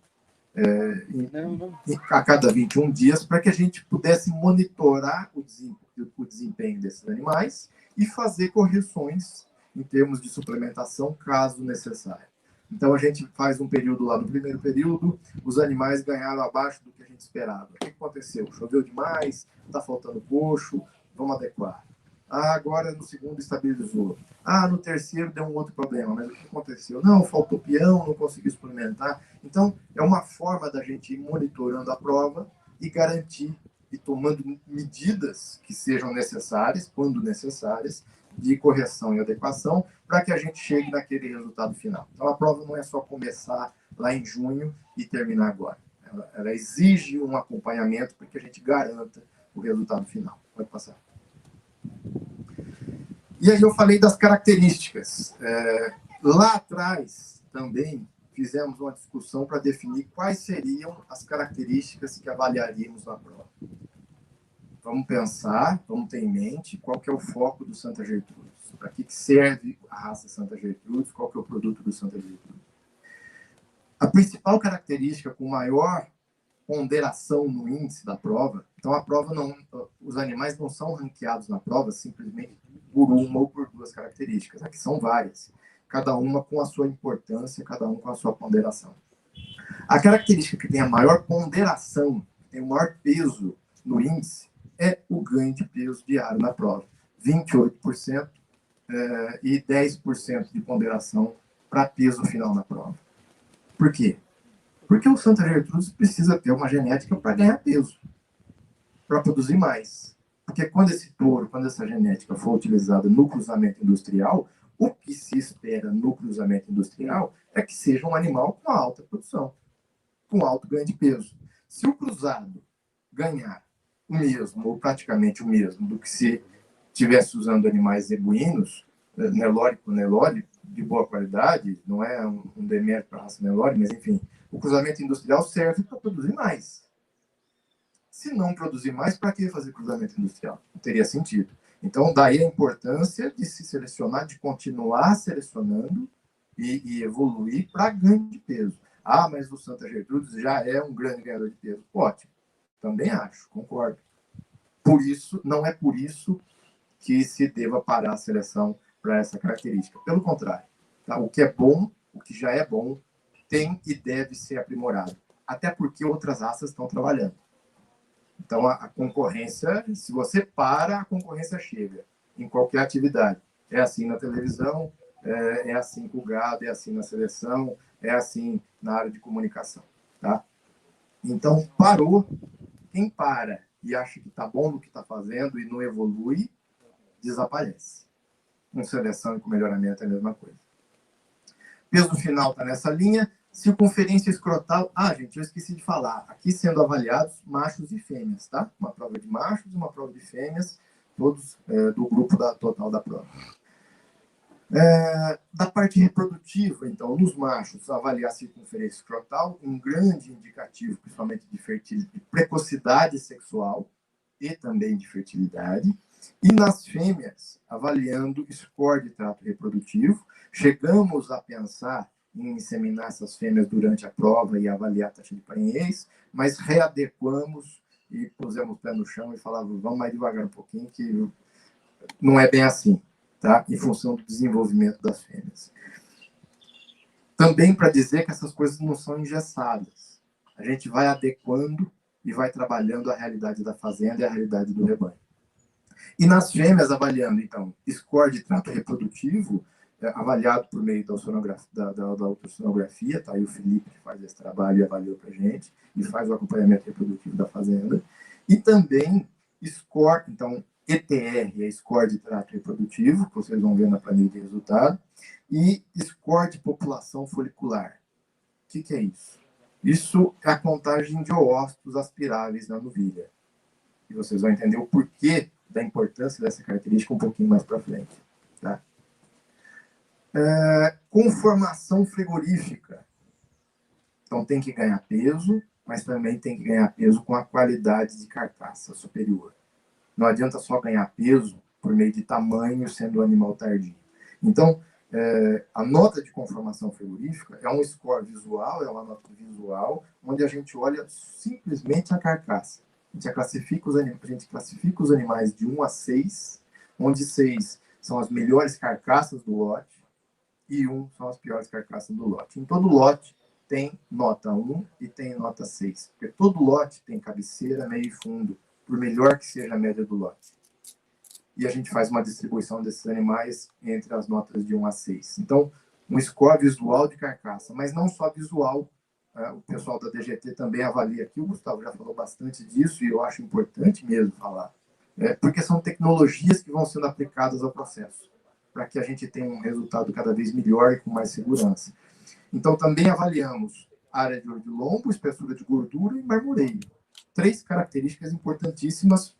a cada 21 dias, para que a gente pudesse monitorar o desempenho desses animais e fazer correções em termos de suplementação, caso necessário. Então, a gente faz um período lá, no primeiro período, os animais ganharam abaixo do que a gente esperava. O que aconteceu? Choveu demais, está faltando coxo, vamos adequar. Agora no segundo estabilizou. No terceiro deu um outro problema, mas o que aconteceu? Não, faltou peão, não consegui suplementar. Então, é uma forma da gente ir monitorando a prova e garantir e tomando medidas que sejam necessárias, quando necessárias, de correção e adequação, para que a gente chegue naquele resultado final. Então, a prova não é só começar lá em junho e terminar agora. Ela exige um acompanhamento para que a gente garanta o resultado final. Pode passar. E aí eu falei das características. Lá atrás, também, fizemos uma discussão para definir quais seriam as características que avaliaríamos na prova. Vamos pensar, vamos ter em mente qual que é o foco do Santa Gertrudes. Para que serve a raça Santa Gertrudes, qual que é o produto do Santa Gertrudes. A principal característica com maior ponderação no índice da prova, então a prova não, os animais não são ranqueados na prova simplesmente por uma ou por duas características, aqui são várias, cada uma com a sua importância, cada um com a sua ponderação. A característica que tem a maior ponderação, que tem o maior peso no índice, é o ganho de peso diário na prova, 28% e 10% de ponderação para peso final na prova. Por quê? Porque o Santa Gertrudes precisa ter uma genética para ganhar peso, para produzir mais. Porque quando essa genética for utilizada no cruzamento industrial, o que se espera no cruzamento industrial é que seja um animal com alta produção, com alto ganho de peso. Se o cruzado ganhar o mesmo, ou praticamente o mesmo, do que se estivesse usando animais zebuínos, Nelore com Nelore, de boa qualidade, não é um demérito para a raça Nelore, mas enfim, o cruzamento industrial serve para produzir mais. Se não produzir mais, para que fazer cruzamento industrial? Não teria sentido. Então, daí a importância de se selecionar, de continuar selecionando e evoluir para ganho de peso. Mas o Santa Gertrudes já é um grande ganhador de peso. Ótimo. Também acho, concordo. Por isso, não é por isso que se deva parar a seleção para essa característica. Pelo contrário, tá? O que é bom, o que já é bom, tem e deve ser aprimorado. Até porque outras raças estão trabalhando. Então, a concorrência, se você para, a concorrência chega em qualquer atividade. É assim na televisão, é assim com o gado, é assim na seleção, é assim na área de comunicação. Tá? Então, parou. Quem para e acha que está bom no que está fazendo e não evolui, desaparece. Com seleção e com melhoramento é a mesma coisa. Peso final está nessa linha. Circunferência escrotal. Gente, eu esqueci de falar. Aqui sendo avaliados machos e fêmeas, tá? Uma prova de machos e uma prova de fêmeas, todos do grupo total da prova. Da parte reprodutiva, então, nos machos, avaliar a circunferência escrotal, um grande indicativo, principalmente de precocidade sexual e também de fertilidade. E nas fêmeas, avaliando score de trato reprodutivo, chegamos a pensar em inseminar essas fêmeas durante a prova e avaliar a taxa de parenhez, mas readequamos e pusemos o pé no chão e falávamos, vamos mais devagar um pouquinho, que não é bem assim, tá? Em função do desenvolvimento das fêmeas. Também para dizer que essas coisas não são engessadas. A gente vai adequando e vai trabalhando a realidade da fazenda e a realidade do rebanho. E nas fêmeas, avaliando, então, score de trato reprodutivo, avaliado por meio da ultrassonografia, tá aí o Felipe que faz esse trabalho e avaliou para a gente, e faz o acompanhamento reprodutivo da fazenda. E também score, então, ETR é score de trato reprodutivo, que vocês vão ver na planilha de resultado, e score de população folicular. O que é isso? Isso é a contagem de oócitos aspiráveis na novilha. E vocês vão entender o porquê da importância dessa característica um pouquinho mais para frente. Tá? Conformação frigorífica. Então, tem que ganhar peso, mas também tem que ganhar peso com a qualidade de carcaça superior. Não adianta só ganhar peso por meio de tamanho, sendo o animal tardio. Então, a nota de conformação frigorífica é um score visual, é uma nota visual, onde a gente olha simplesmente a carcaça. A gente classifica os animais de 1 a 6, onde 6 são as melhores carcaças do lote e 1 são as piores carcaças do lote. Em todo lote tem nota 1 e tem nota 6, porque todo lote tem cabeceira, meio e fundo, por melhor que seja a média do lote. E a gente faz uma distribuição desses animais entre as notas de 1 a 6. Então, um score visual de carcaça, mas não só visual. O pessoal da DGT também avalia aqui, o Gustavo já falou bastante disso, e eu acho importante mesmo falar, porque são tecnologias que vão sendo aplicadas ao processo, para que a gente tenha um resultado cada vez melhor e com mais segurança. Então, também avaliamos área de olho de lombo, espessura de gordura e marmoreio. 3 características importantíssimas,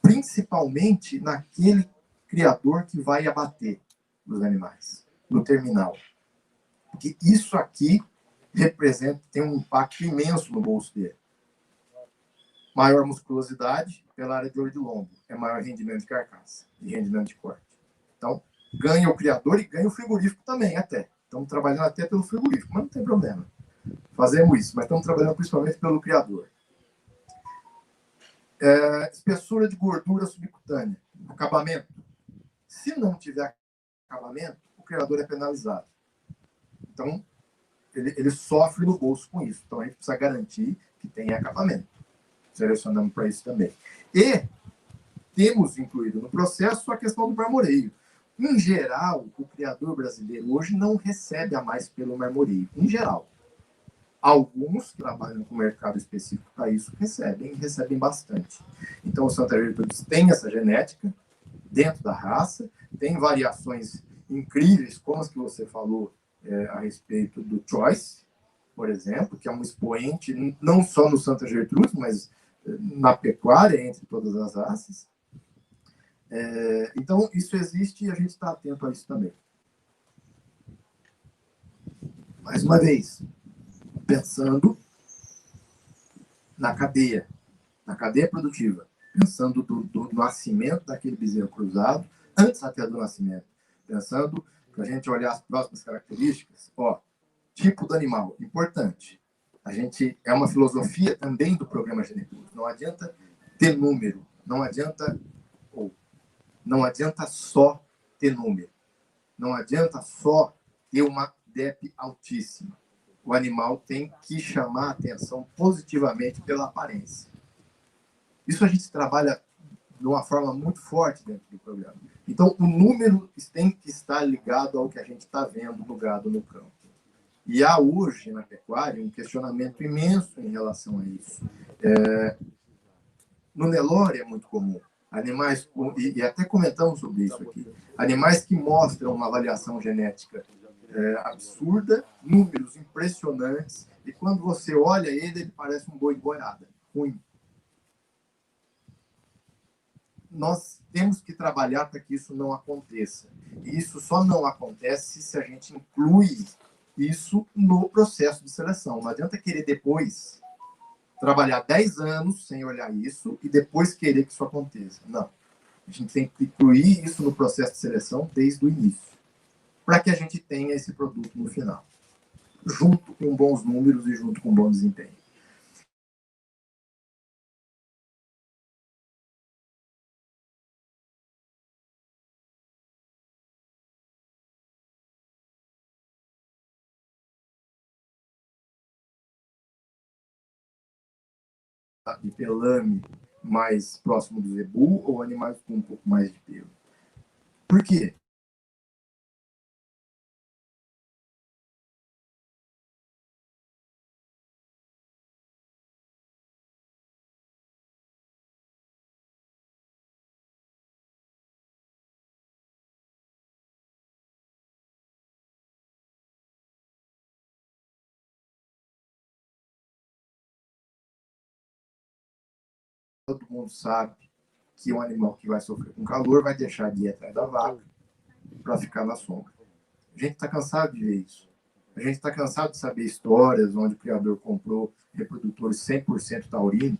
principalmente naquele criador que vai abater os animais, no terminal. Porque isso aqui tem um impacto imenso no bolso dele. Maior musculosidade pela área de olho de lombo, é maior rendimento de carcaça e rendimento de corte. Então, ganha o criador e ganha o frigorífico também, até. Estamos trabalhando até pelo frigorífico, mas não tem problema. Fazemos isso, mas estamos trabalhando principalmente pelo criador. Espessura de gordura subcutânea, acabamento. Se não tiver acabamento, o criador é penalizado. Então, ele sofre no bolso com isso. Então, a gente precisa garantir que tenha acabamento. Selecionamos para isso também. E temos incluído no processo a questão do marmoreio. Em geral, o criador brasileiro hoje não recebe a mais pelo marmoreio. Em geral. Alguns trabalham com mercado específico para isso, recebem bastante. Então, o Santa Gertrudes tem essa genética dentro da raça, tem variações incríveis, como as que você falou a respeito do Choice, por exemplo, que é um expoente não só no Santa Gertrudes, mas na pecuária, entre todas as raças. Então, isso existe e a gente está atento a isso também. Mais uma vez, pensando na cadeia produtiva, pensando do nascimento daquele bezerro cruzado, antes até do nascimento, pensando que a gente olhar as próximas características, tipo do animal, importante. É uma filosofia também do programa Geneplus. Não adianta ter número, não adianta só ter número, não adianta só ter uma DEP altíssima. O animal tem que chamar a atenção positivamente pela aparência. Isso a gente trabalha de uma forma muito forte dentro do programa. Então, o número tem que estar ligado ao que a gente está vendo no gado no campo. E há hoje, na pecuária, um questionamento imenso em relação a isso. No Nelore é muito comum. Animais, e até comentamos sobre isso aqui, animais que mostram uma avaliação genética absurda, números impressionantes, e quando você olha ele parece um boi de boiada, ruim. Nós temos que trabalhar para que isso não aconteça. E isso só não acontece se a gente inclui isso no processo de seleção. Não adianta querer depois trabalhar 10 anos sem olhar isso e depois querer que isso aconteça. Não. A gente tem que incluir isso no processo de seleção desde o início, para que a gente tenha esse produto no final. junto com bons números e junto com bom desempenho. De pelame mais próximo do zebu ou animais com um pouco mais de pelo. Por quê? Todo mundo sabe que um animal que vai sofrer com calor vai deixar de ir atrás da vaca para ficar na sombra. A gente está cansado de ver isso. A gente está cansado de saber histórias onde o criador comprou reprodutores 100% taurinos.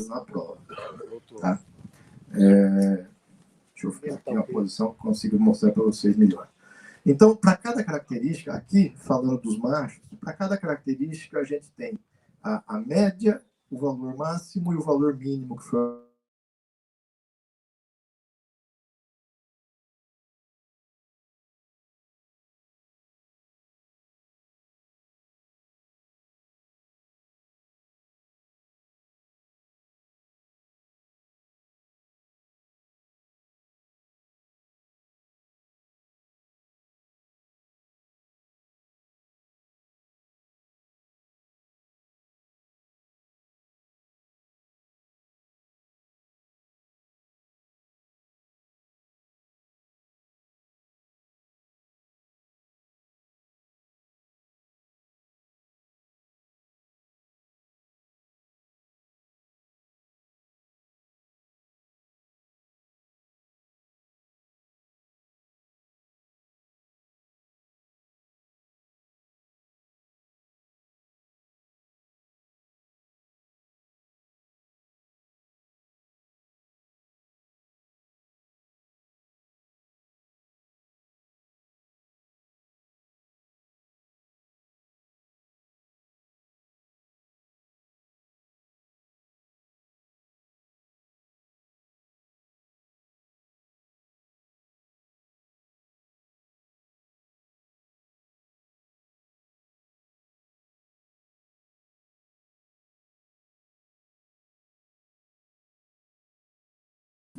Na prova. Tá? Deixa eu ficar aqui em uma posição que consigo mostrar para vocês melhor. Então, para cada característica, aqui falando dos machos, para cada característica a gente tem a média, o valor máximo e o valor mínimo que foi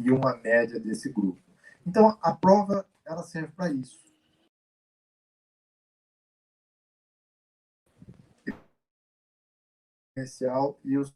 e uma média desse grupo. Então, a prova ela serve para isso. E os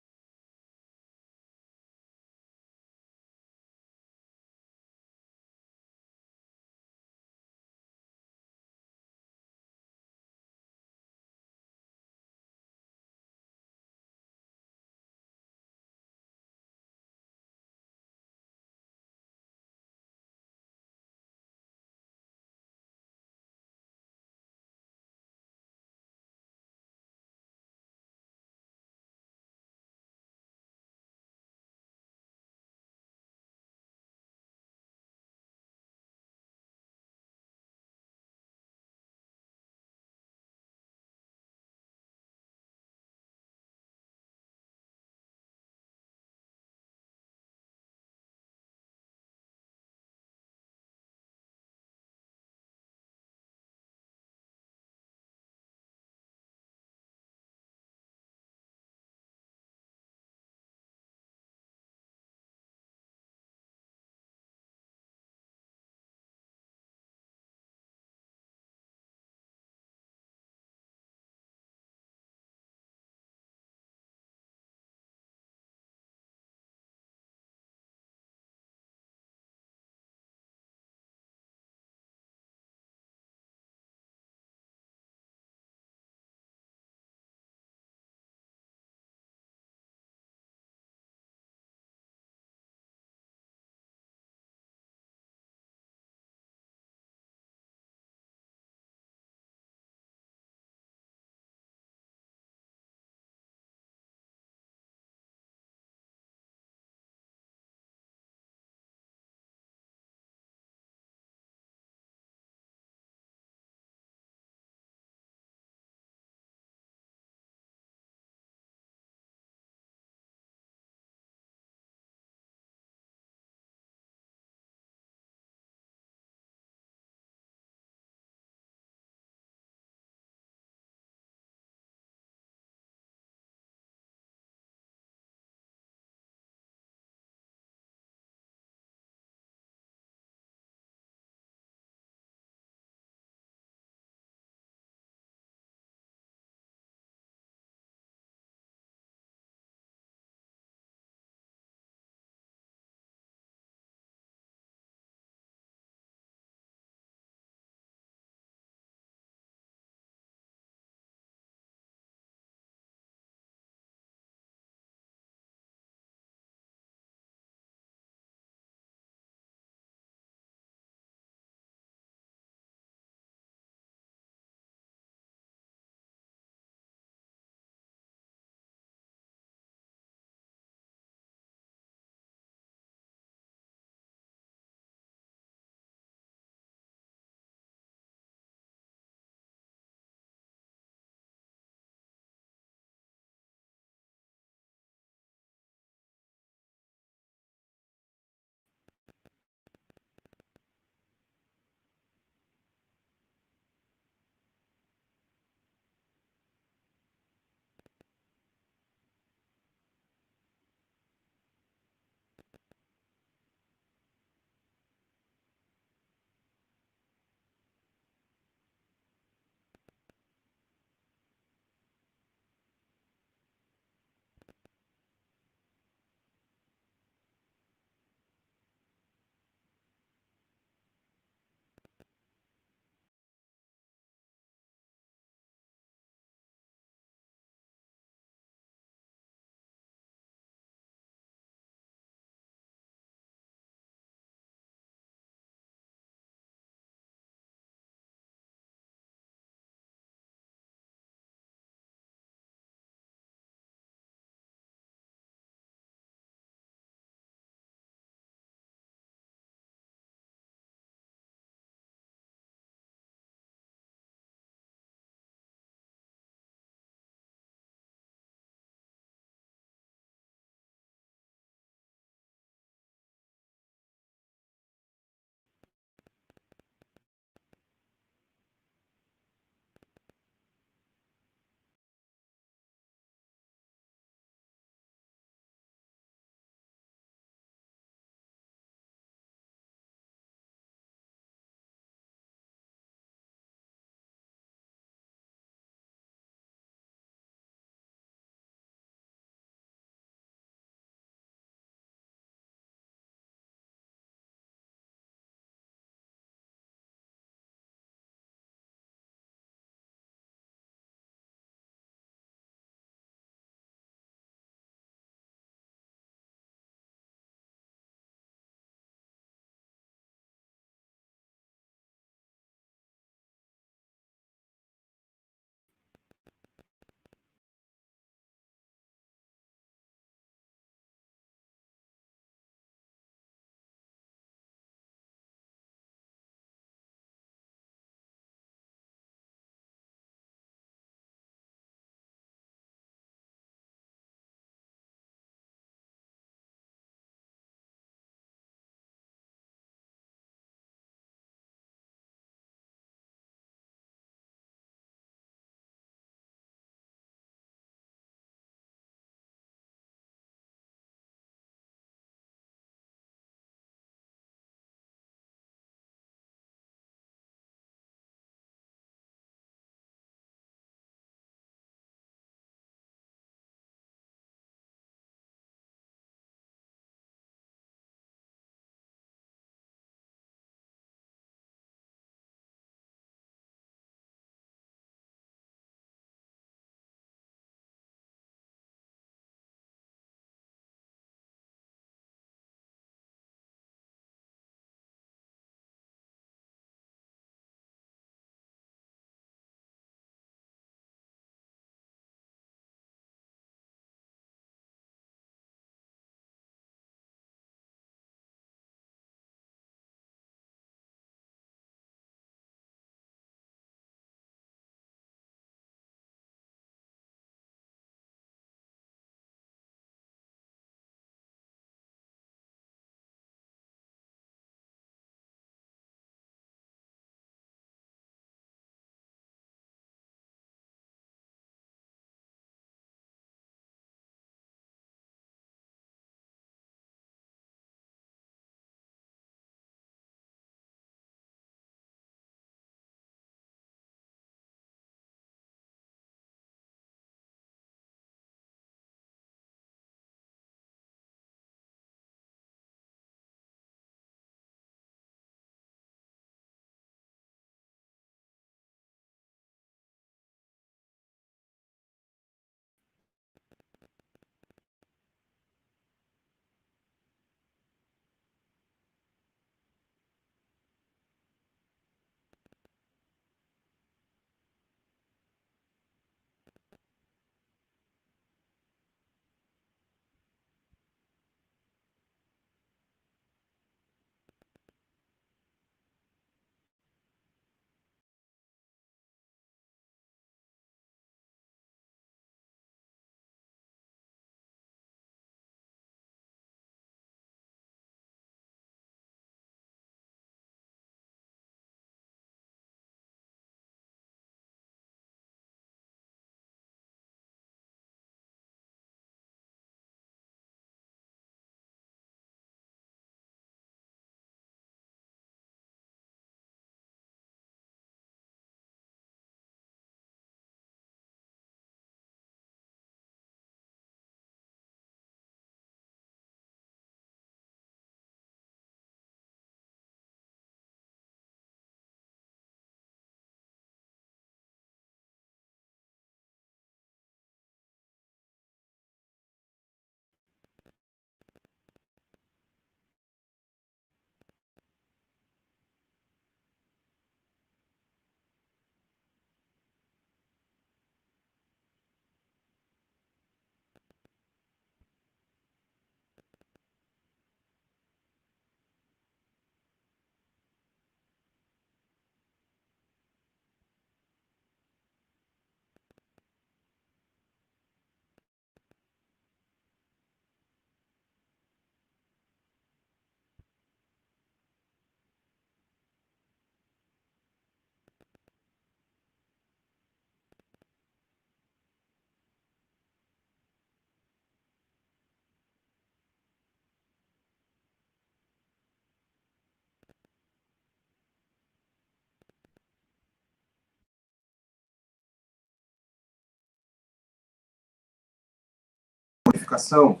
certificação,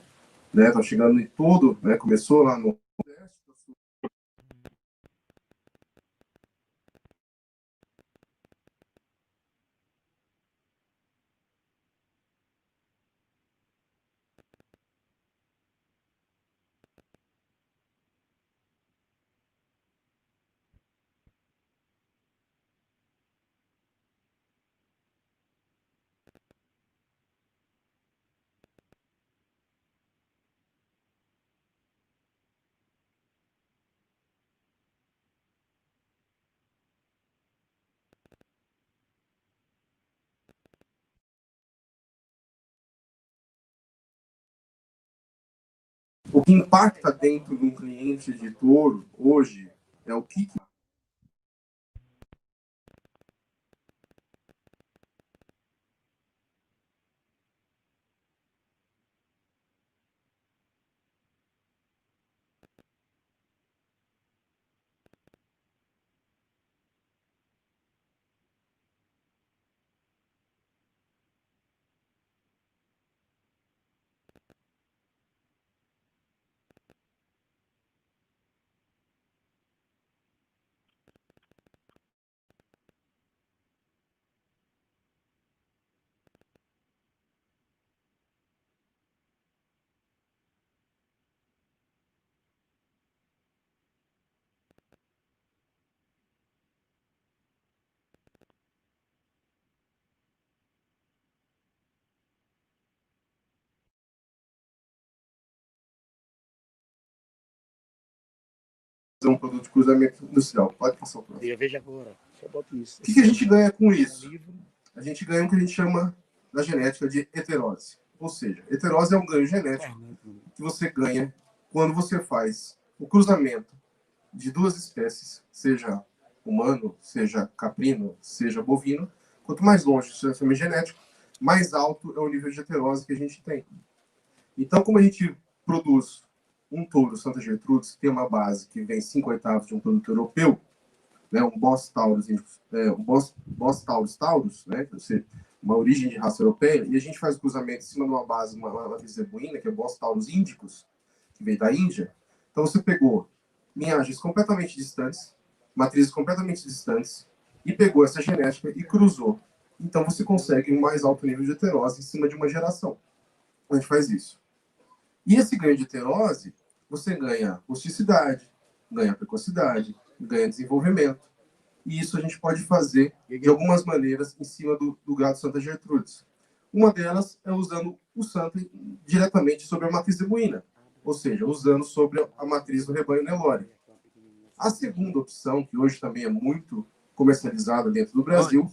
né? Estão chegando em todo, né? Começou lá no o que impacta dentro de um cliente de touro hoje é o que é um produto de cruzamento industrial. Pode passar o próximo. Eu vejo agora. Só boto isso. O que a gente ganha com isso? A gente ganha o que a gente chama da genética de heterose. Ou seja, heterose é um ganho genético que você ganha quando você faz o cruzamento de duas espécies, seja humano, seja caprino, seja bovino. Quanto mais longe do sistema genético, mais alto é o nível de heterose que a gente tem. Então, como a gente produz um touro Santa Gertrudes, que tem uma base que vem 5/8 de um produto europeu, né, um Bos Taurus, Bos Taurus Taurus, né, uma origem de raça europeia, e a gente faz o cruzamento em cima de uma base, uma matriz zebuína, que é Bos Taurus Índicos, que veio da Índia. Então, você pegou linhagens completamente distantes, matrizes completamente distantes, e pegou essa genética e cruzou. Então, você consegue um mais alto nível de heterose em cima de uma geração. A gente faz isso. E esse ganho de heterose, você ganha rusticidade, ganha precocidade, ganha desenvolvimento. E isso a gente pode fazer de algumas maneiras em cima do gado Santa Gertrudes. Uma delas é usando o Santa diretamente sobre a matriz zebuína, ou seja, usando sobre a matriz do rebanho Nelore. A segunda opção, que hoje também é muito comercializada dentro do Brasil,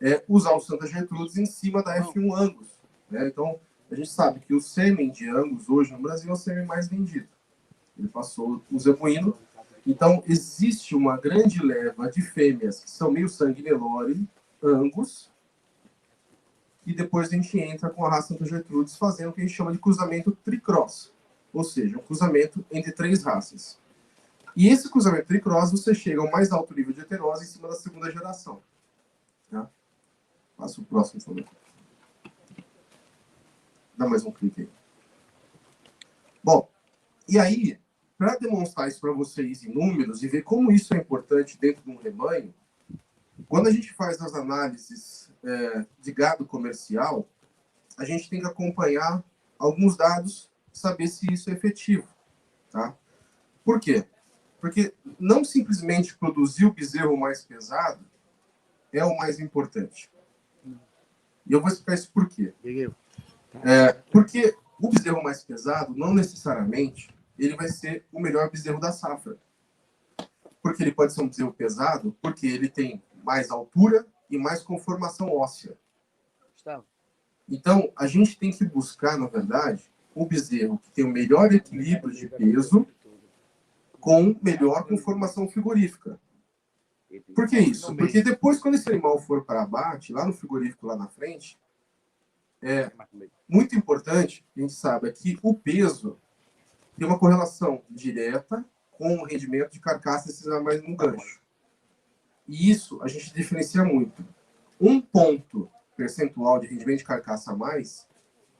é usar o Santa Gertrudes em cima da F1 Angus, né? Então, a gente sabe que o sêmen de Angus hoje no Brasil é o sêmen mais vendido. Ele passou o zebuíno. Então, existe uma grande leva de fêmeas que são meio sangue Nelore, Angus, e depois a gente entra com a raça Santa Gertrudes fazendo o que a gente chama de cruzamento tricross, ou seja, um cruzamento entre 3 raças. E esse cruzamento tricross, você chega ao mais alto nível de heterose em cima da segunda geração. Tá? Passa o próximo, por favor. Dá mais um clique aí. Bom, e aí, para demonstrar isso para vocês em números e ver como isso é importante dentro de um rebanho, quando a gente faz as análises de gado comercial, a gente tem que acompanhar alguns dados, saber se isso é efetivo. Tá? Por quê? Porque não simplesmente produzir o bezerro mais pesado é o mais importante. E eu vou explicar isso por quê. Porque o bezerro mais pesado, não necessariamente, ele vai ser o melhor bezerro da safra. Porque ele pode ser um bezerro pesado, porque ele tem mais altura e mais conformação óssea. Então, a gente tem que buscar, na verdade, o bezerro que tem o melhor equilíbrio de peso com melhor conformação frigorífica. Por que isso? Porque depois, quando esse animal for para abate, lá no frigorífico, lá na frente, é muito importante, a gente sabe, que o peso tem uma correlação direta com o rendimento de carcaça desses animais no gancho. E isso a gente diferencia muito. Um ponto percentual de rendimento de carcaça a mais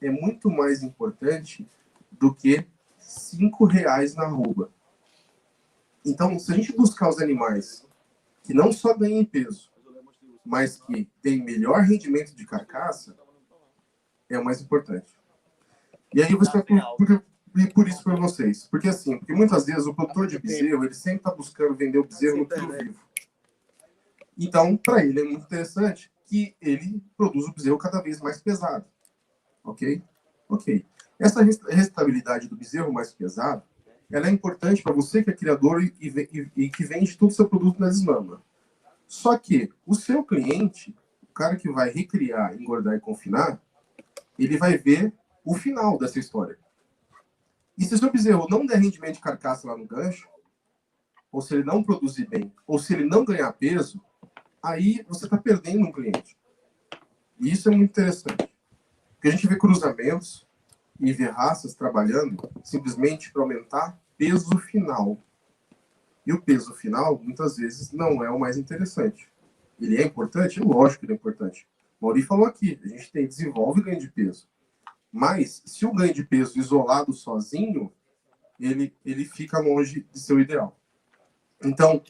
é muito mais importante do que R$ 5 na arroba. Então, se a gente buscar os animais que não só ganhem peso, mas que têm melhor rendimento de carcaça, é o mais importante. E aí eu vou explicar por isso para vocês. Porque assim, porque muitas vezes o produtor de bezerro, ele sempre está buscando vender o bezerro no quilo vivo. Então, para ele é muito interessante que ele produza o bezerro cada vez mais pesado. Ok? Ok. Essa restabilidade do bezerro mais pesado, ela é importante para você que é criador e que vende todo o seu produto na desmama. Só que o seu cliente, o cara que vai recriar, engordar e confinar, ele vai ver o final dessa história. E se o seu bezerro não der rendimento de carcaça lá no gancho, ou se ele não produzir bem, ou se ele não ganhar peso, aí você está perdendo um cliente. E isso é muito interessante. Porque a gente vê cruzamentos e vê raças trabalhando simplesmente para aumentar peso final. E o peso final, muitas vezes, não é o mais interessante. Ele é importante? Lógico que ele é importante. O Mauri falou aqui, a gente desenvolve ganho de peso. Mas, se o ganho de peso isolado sozinho, ele fica longe de ser o ideal. Então,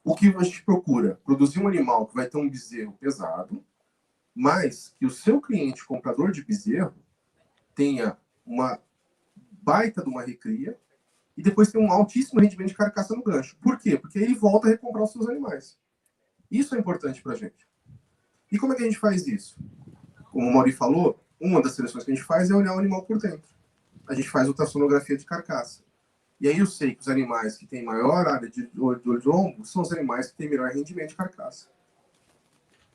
o que a gente procura? Produzir um animal que vai ter um bezerro pesado, mas que o seu cliente comprador de bezerro tenha uma baita de uma recria e depois tenha um altíssimo rendimento de carcaça no gancho. Por quê? Porque ele volta a recomprar os seus animais. Isso é importante para a gente. E como é que a gente faz isso? Como o Mauri falou, uma das seleções que a gente faz é olhar o animal por dentro. A gente faz ultrassonografia de carcaça. E aí eu sei que os animais que têm maior área de olho de lombo são os animais que têm melhor rendimento de carcaça.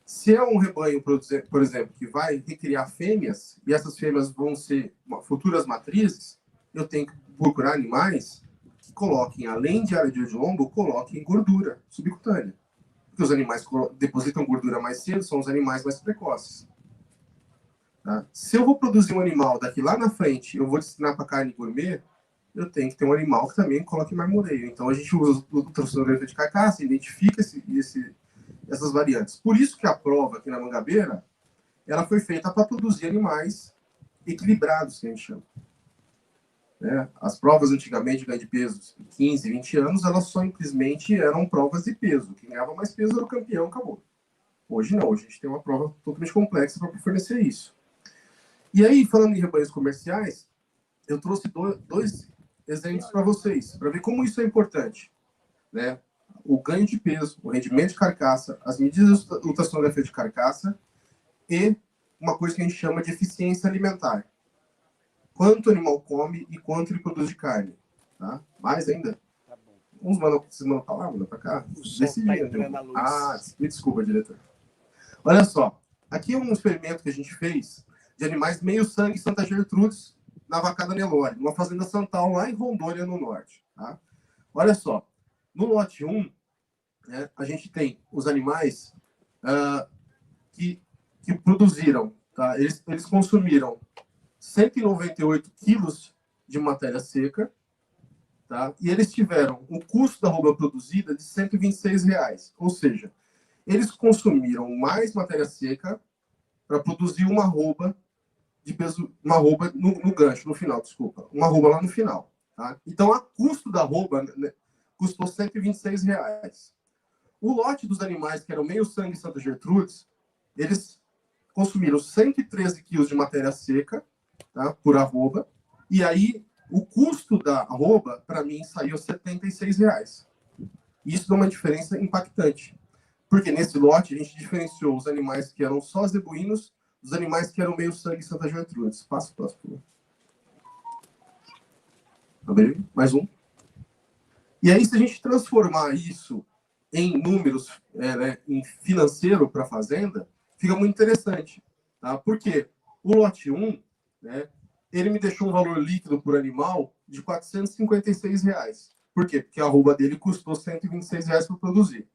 Se é um rebanho, por exemplo, que vai recriar fêmeas, e essas fêmeas vão ser futuras matrizes, eu tenho que procurar animais que coloquem, além de área de olho de lombo, coloquem gordura subcutânea. Porque os animais que depositam gordura mais cedo são os animais mais precoces. Tá? Se eu vou produzir um animal daqui lá na frente, eu vou destinar para carne gourmet, eu tenho que ter um animal que também coloque marmoreio. Então a gente usa o ultrassonografia de carcaça, identifica essas variantes. Por isso que a prova aqui na Mangabeira, ela foi feita para produzir animais equilibrados, que a gente chama. Né? As provas antigamente de ganho de peso, 15, 20 anos, elas só simplesmente eram provas de peso. Quem ganhava mais peso era o campeão, acabou. Hoje não, hoje a gente tem uma prova totalmente complexa para fornecer isso. E aí, falando em rebanhos comerciais, eu trouxe dois exemplos para vocês, para ver como isso é importante. Né? O ganho de peso, o rendimento de carcaça, as medidas de ultrassonografia de carcaça e uma coisa que a gente chama de eficiência alimentar. Quanto o animal come e quanto ele produz de carne. Tá? Mais ainda. Tá bom. Uns mandam falar, manda para cá. Me desculpa, diretor. Olha só, aqui é um experimento que a gente fez de animais meio sangue Santa Gertrudes na Vacada Nelore, numa fazenda Santal lá em Rondônia, no norte. Tá? Olha só, no lote 1, né, a gente tem os animais que produziram, tá? Eles consumiram 198 quilos de matéria seca, tá? E eles tiveram um custo da arroba produzida de R$126. Ou seja, eles consumiram mais matéria seca para produzir uma arroba de peso, uma arroba no gancho, no final, desculpa. Uma arroba lá no final. Tá? Então, a custo da arroba, né, custou R$126. O lote dos animais, que eram meio sangue Santa Gertrudes, eles consumiram 113 quilos de matéria seca, tá, por arroba, e aí o custo da arroba, para mim, saiu R$76. Isso dá uma diferença impactante, porque nesse lote a gente diferenciou os animais que eram só zebuínos dos animais que eram meio sangue Santa Gertrudes. Passa o próximo. Mais um. E aí, se a gente transformar isso em números, né, em financeiro para a fazenda, fica muito interessante. Tá? Por quê? O lote 1, né, ele me deixou um valor líquido por animal de R$456. Por quê? Porque a arroba dele custou R$126 para produzir.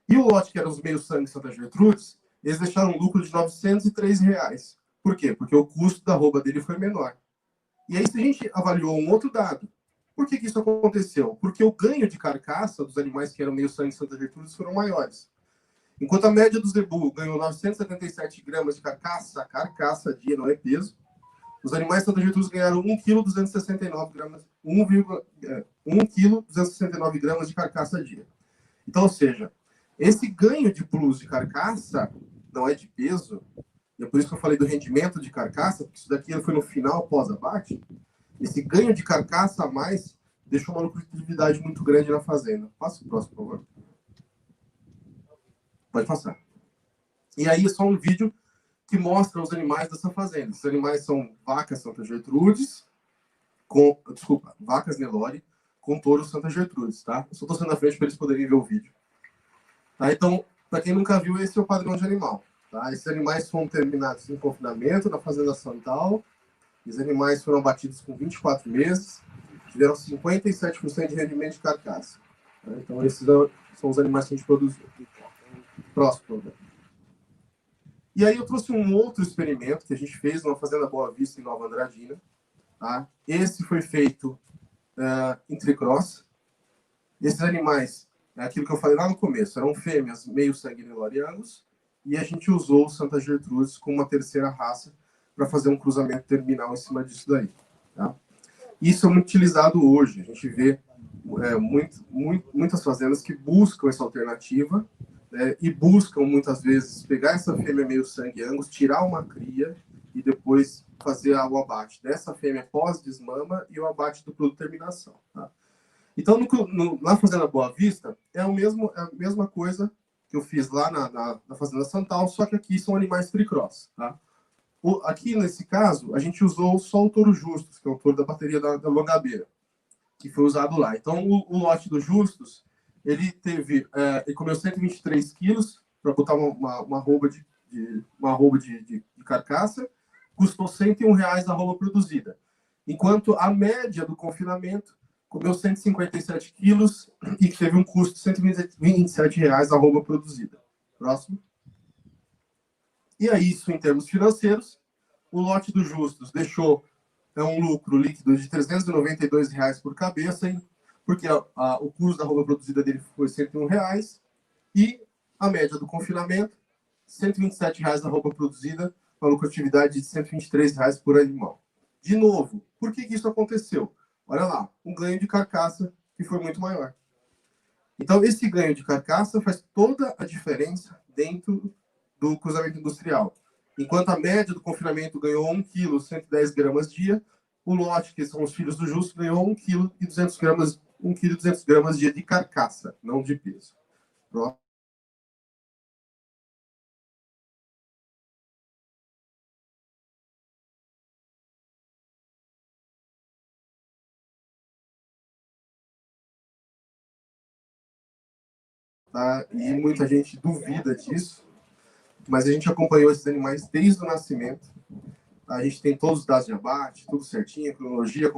E o lote que era os meio sangue Santa Gertrudes, eles deixaram um lucro de R$903. Por quê? Porque o custo da arroba dele foi menor. E aí, se a gente avaliou um outro dado, por que isso aconteceu? Porque o ganho de carcaça dos animais que eram meio sangue Santa Gertrudes foram maiores. Enquanto a média do zebu ganhou 977 gramas de carcaça dia, não é peso, Os animais Santa Gertrudes ganharam 1,269 kg, 1,269 gramas de carcaça a dia. Então, ou seja, esse ganho de plus de carcaça não é de peso, e é por isso que eu falei do rendimento de carcaça, porque isso daqui foi no final, pós-abate. Esse ganho de carcaça a mais deixou uma lucratividade muito grande na fazenda. Passa o próximo, por favor. Pode passar. E aí é só um vídeo que mostra os animais dessa fazenda. Esses animais são vacas Santa Gertrudes, vacas Nelore com touros Santa Gertrudes, tá? Eu só estou sendo na frente para eles poderem ver o vídeo. Tá? Então, para quem nunca viu, esse é o padrão de animal. Tá? Esses animais foram terminados em confinamento na Fazenda Santal. Os animais foram abatidos com 24 meses, tiveram 57% de rendimento de carcaça. Tá? Então, esses são os animais que a gente produziu. Próximo problema. E aí eu trouxe um outro experimento que a gente fez numa Fazenda Boa Vista, em Nova Andradina. Tá? Esse foi feito em tricross. Esses animais, é aquilo que eu falei lá no começo, eram fêmeas meio sangue Nelore Angus, e a gente usou o Santa Gertrudes como uma terceira raça para fazer um cruzamento terminal em cima disso daí. Tá? Isso é muito utilizado hoje. A gente vê muitas fazendas que buscam essa alternativa, né, e buscam muitas vezes pegar essa fêmea meio sangue Angus, tirar uma cria e depois fazer o abate dessa fêmea pós-desmama e o abate do produto terminação. Tá? Então, na Fazenda Boa Vista, é a mesma coisa que eu fiz lá na Fazenda Santal, só que aqui são animais tricross. Tá? Aqui, nesse caso, a gente usou só o touro Justus, que é o touro da bateria da Longabeira, que foi usado lá. Então, o lote do Justus, ele comeu 123 quilos para botar uma arroba de carcaça, custou R$101 a arroba produzida. Enquanto a média do confinamento comeu 157 quilos e teve um custo de R$127 a arroba produzida. Próximo. E aí, isso em termos financeiros, o lote do Justus deixou um lucro líquido de R$392 por cabeça, porque o custo da arroba produzida dele foi R$101, e a média do confinamento, R$127 da arroba produzida, uma lucratividade de R$123 por animal. De novo, por que isso aconteceu? Olha lá, um ganho de carcaça que foi muito maior. Então, esse ganho de carcaça faz toda a diferença dentro do cruzamento industrial. Enquanto a média do confinamento ganhou 1 kg, 110 gramas dia, o lote, que são os filhos do Justo, ganhou 1 kg e 200 gramas, 1 kg e 200 gramas dia de carcaça, não de peso. Pronto. Tá? E muita gente duvida disso, mas a gente acompanhou esses animais desde o nascimento. A gente tem todos os dados de abate, tudo certinho, a cronologia a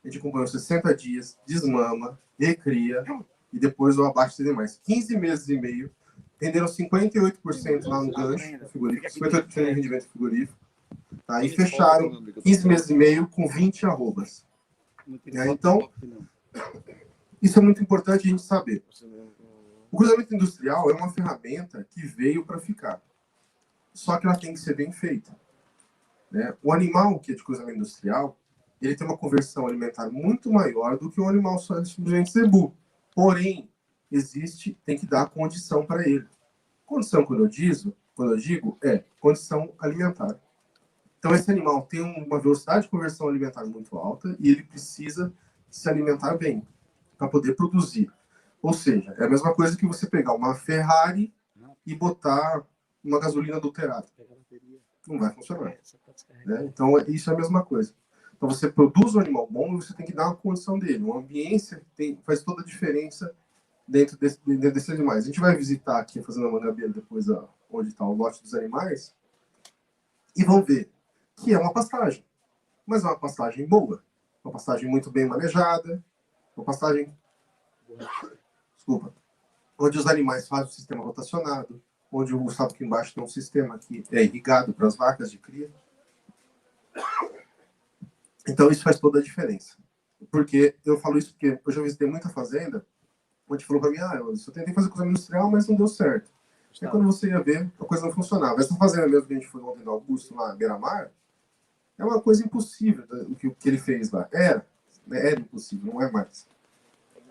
gente acompanhou 60 dias, desmama, recria, e depois o abate dos animais. 15 meses e meio, renderam 58% lá no gancho do frigorífico, 58% de rendimento frigorífico, tá? E fecharam 15 meses e meio com 20 arrobas. Então, isso é muito importante a gente saber. O cruzamento industrial é uma ferramenta que veio para ficar. Só que ela tem que ser bem feita. Né? O animal que é de cruzamento industrial, ele tem uma conversão alimentar muito maior do que um animal só simplesmente zebu. Porém, tem que dar condição para ele. Condição, quando eu digo, é condição alimentar. Então, esse animal tem uma velocidade de conversão alimentar muito alta e ele precisa se alimentar bem para poder produzir. Ou seja, é a mesma coisa que você pegar uma Ferrari e botar uma gasolina adulterada. Não vai funcionar. Né? Então, isso é a mesma coisa. Então, você produz um animal bom e você tem que dar uma condição dele. Uma ambiência faz toda a diferença dentro desses animais. A gente vai visitar aqui a Fazenda Mangabeira depois onde está o lote dos animais e vão ver que é uma pastagem. Mas é uma pastagem boa. Uma pastagem muito bem manejada. Uma pastagem... Desculpa. Onde os animais fazem o sistema rotacionado. Onde o sabe que embaixo tem um sistema que é irrigado para as vacas de cria. Então, isso faz toda a diferença. Porque eu falo isso porque eu já visitei muita fazenda, onde falou para mim, eu só tentei fazer coisa industrial, mas não deu certo. Aí quando você ia ver, a coisa não funcionava. Essa fazenda mesmo que a gente foi ontem no Augusto, lá, Beira-Mar, É uma coisa impossível o que ele fez lá. Era impossível, não é mais.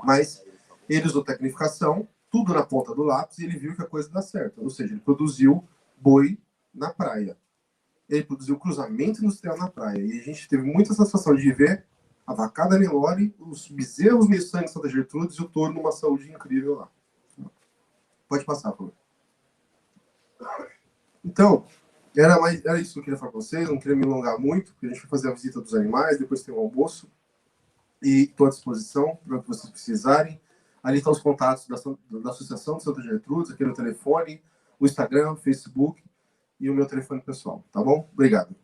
Mas ele usou tecnificação, tudo na ponta do lápis, e ele viu que a coisa dá certo. Ou seja, ele produziu boi na praia. Ele produziu cruzamento industrial na praia. E a gente teve muita satisfação de ver a vacada Nelore, os bezerros Missangue de Santa Gertrudes e o touro numa saúde incrível lá. Pode passar, por favor. Então, era isso que eu queria falar para vocês. Não queria me alongar muito, porque a gente vai fazer a visita dos animais, depois tem o almoço. E estou à disposição para o que vocês precisarem. Ali estão os contatos da Associação de Santa Gertrudes, aqui no telefone, o Instagram, o Facebook e o meu telefone pessoal. Tá bom? Obrigado.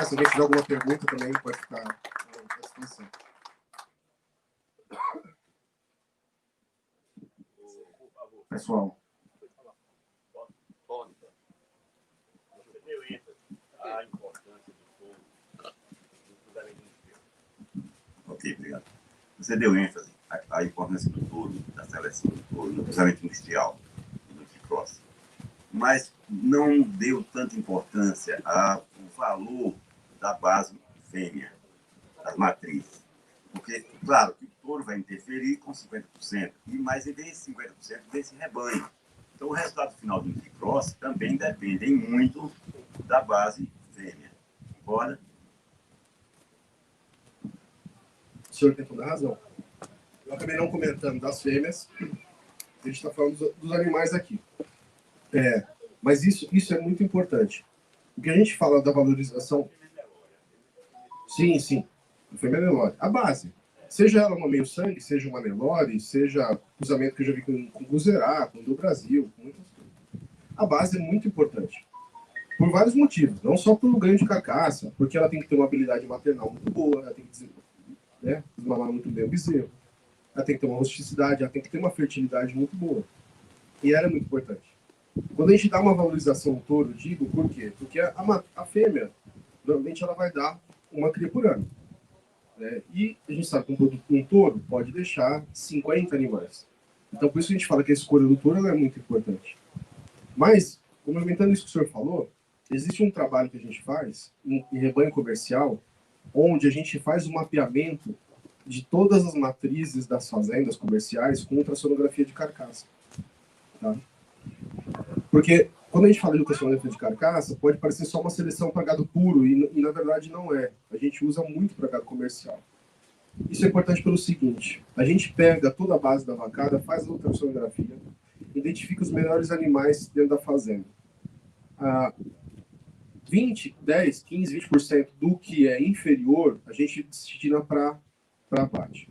Se alguém tiver alguma pergunta também, pode ficar à disposição. Pessoal. Ok, obrigado. Você deu ênfase à importância do touro, da seleção do touro, no cruzamento industrial e no T-Cross, mas não deu tanta importância ao valor da base fêmea, das matrizes. Porque, claro, que o touro vai interferir com 50%, e mais desse 50% desse rebanho. Então, o resultado final do T-Cross também depende muito da base fêmea. Concorda? O senhor tem toda a razão. Eu acabei não comentando das fêmeas. A gente está falando dos animais aqui. Mas isso é muito importante. O que a gente fala da valorização... Sim. A fêmea Nelore. A base. Seja ela uma meio sangue, seja uma Nelore, seja cruzamento que eu já vi com Guzerá, com do Brasil, com muitas coisas. A base é muito importante. Por vários motivos. Não só pelo ganho de carcaça, porque ela tem que ter uma habilidade maternal muito boa, ela tem que desmamar muito bem o bezerro, ela tem que ter uma rusticidade, ela tem que ter uma fertilidade muito boa. E ela é muito importante. Quando a gente dá uma valorização ao touro, eu digo por quê? Porque a fêmea, normalmente, ela vai dar uma cria por ano. Né? E a gente sabe que um touro pode deixar 50 animais. Então, por isso a gente fala que a escolha do touro é muito importante. Mas, complementando isso que o senhor falou, existe um trabalho que a gente faz em rebanho comercial, onde a gente faz um mapeamento de todas as matrizes das fazendas comerciais com ultrassonografia de carcaça. Tá? Porque quando a gente fala de ultrassonografia de carcaça, pode parecer só uma seleção para gado puro, e na verdade não é. A gente usa muito para gado comercial. Isso é importante pelo seguinte: a gente pega toda a base da vacada, faz a ultrassonografia, identifica os melhores animais dentro da fazenda. 10, 15, 20% do que é inferior, a gente destina para abate.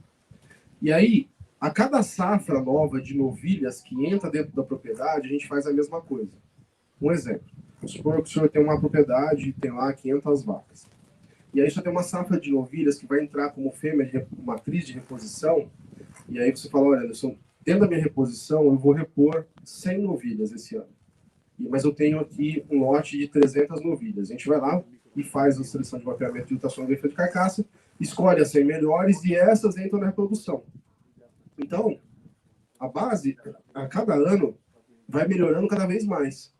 E aí, a cada safra nova de novilhas que entra dentro da propriedade, a gente faz a mesma coisa. Um exemplo. Vamos supor que o senhor tem uma propriedade e tem lá 500 vacas. E aí só tem uma safra de novilhas que vai entrar como fêmea de matriz de reposição. E aí você fala: olha, Anderson, dentro da minha reposição, eu vou repor 100 novilhas esse ano. Mas eu tenho aqui um lote de 300 novilhas. A gente vai lá e faz a seleção de mapeamento de ultrassonografia de carcaça, escolhe as 100 melhores e essas entram na reprodução. Então, a base, a cada ano, vai melhorando cada vez mais.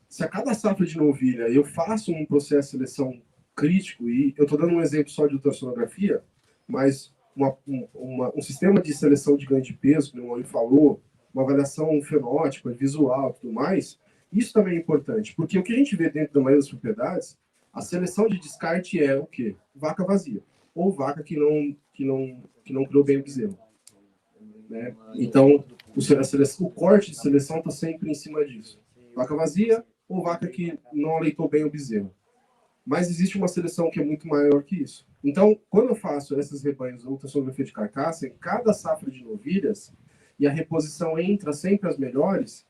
Se a cada safra de novilha eu faço um processo de seleção crítico, e eu estou dando um exemplo só de ultrassonografia, mas um sistema de seleção de ganho de peso, como o Maurício falou, uma avaliação fenótipa, visual e tudo mais, isso também é importante, porque o que a gente vê dentro da maioria das propriedades, a seleção de descarte é o quê? Vaca vazia, ou vaca que não criou bem o bezerro. Né? Então, o corte de seleção está sempre em cima disso. Vaca vazia ou vaca que não aleitou bem o bezerro. Mas existe uma seleção que é muito maior que isso. Então, quando eu faço esses rebanhos ultrassonografia de carcaça, em cada safra de novilhas, e a reposição entra sempre as melhores,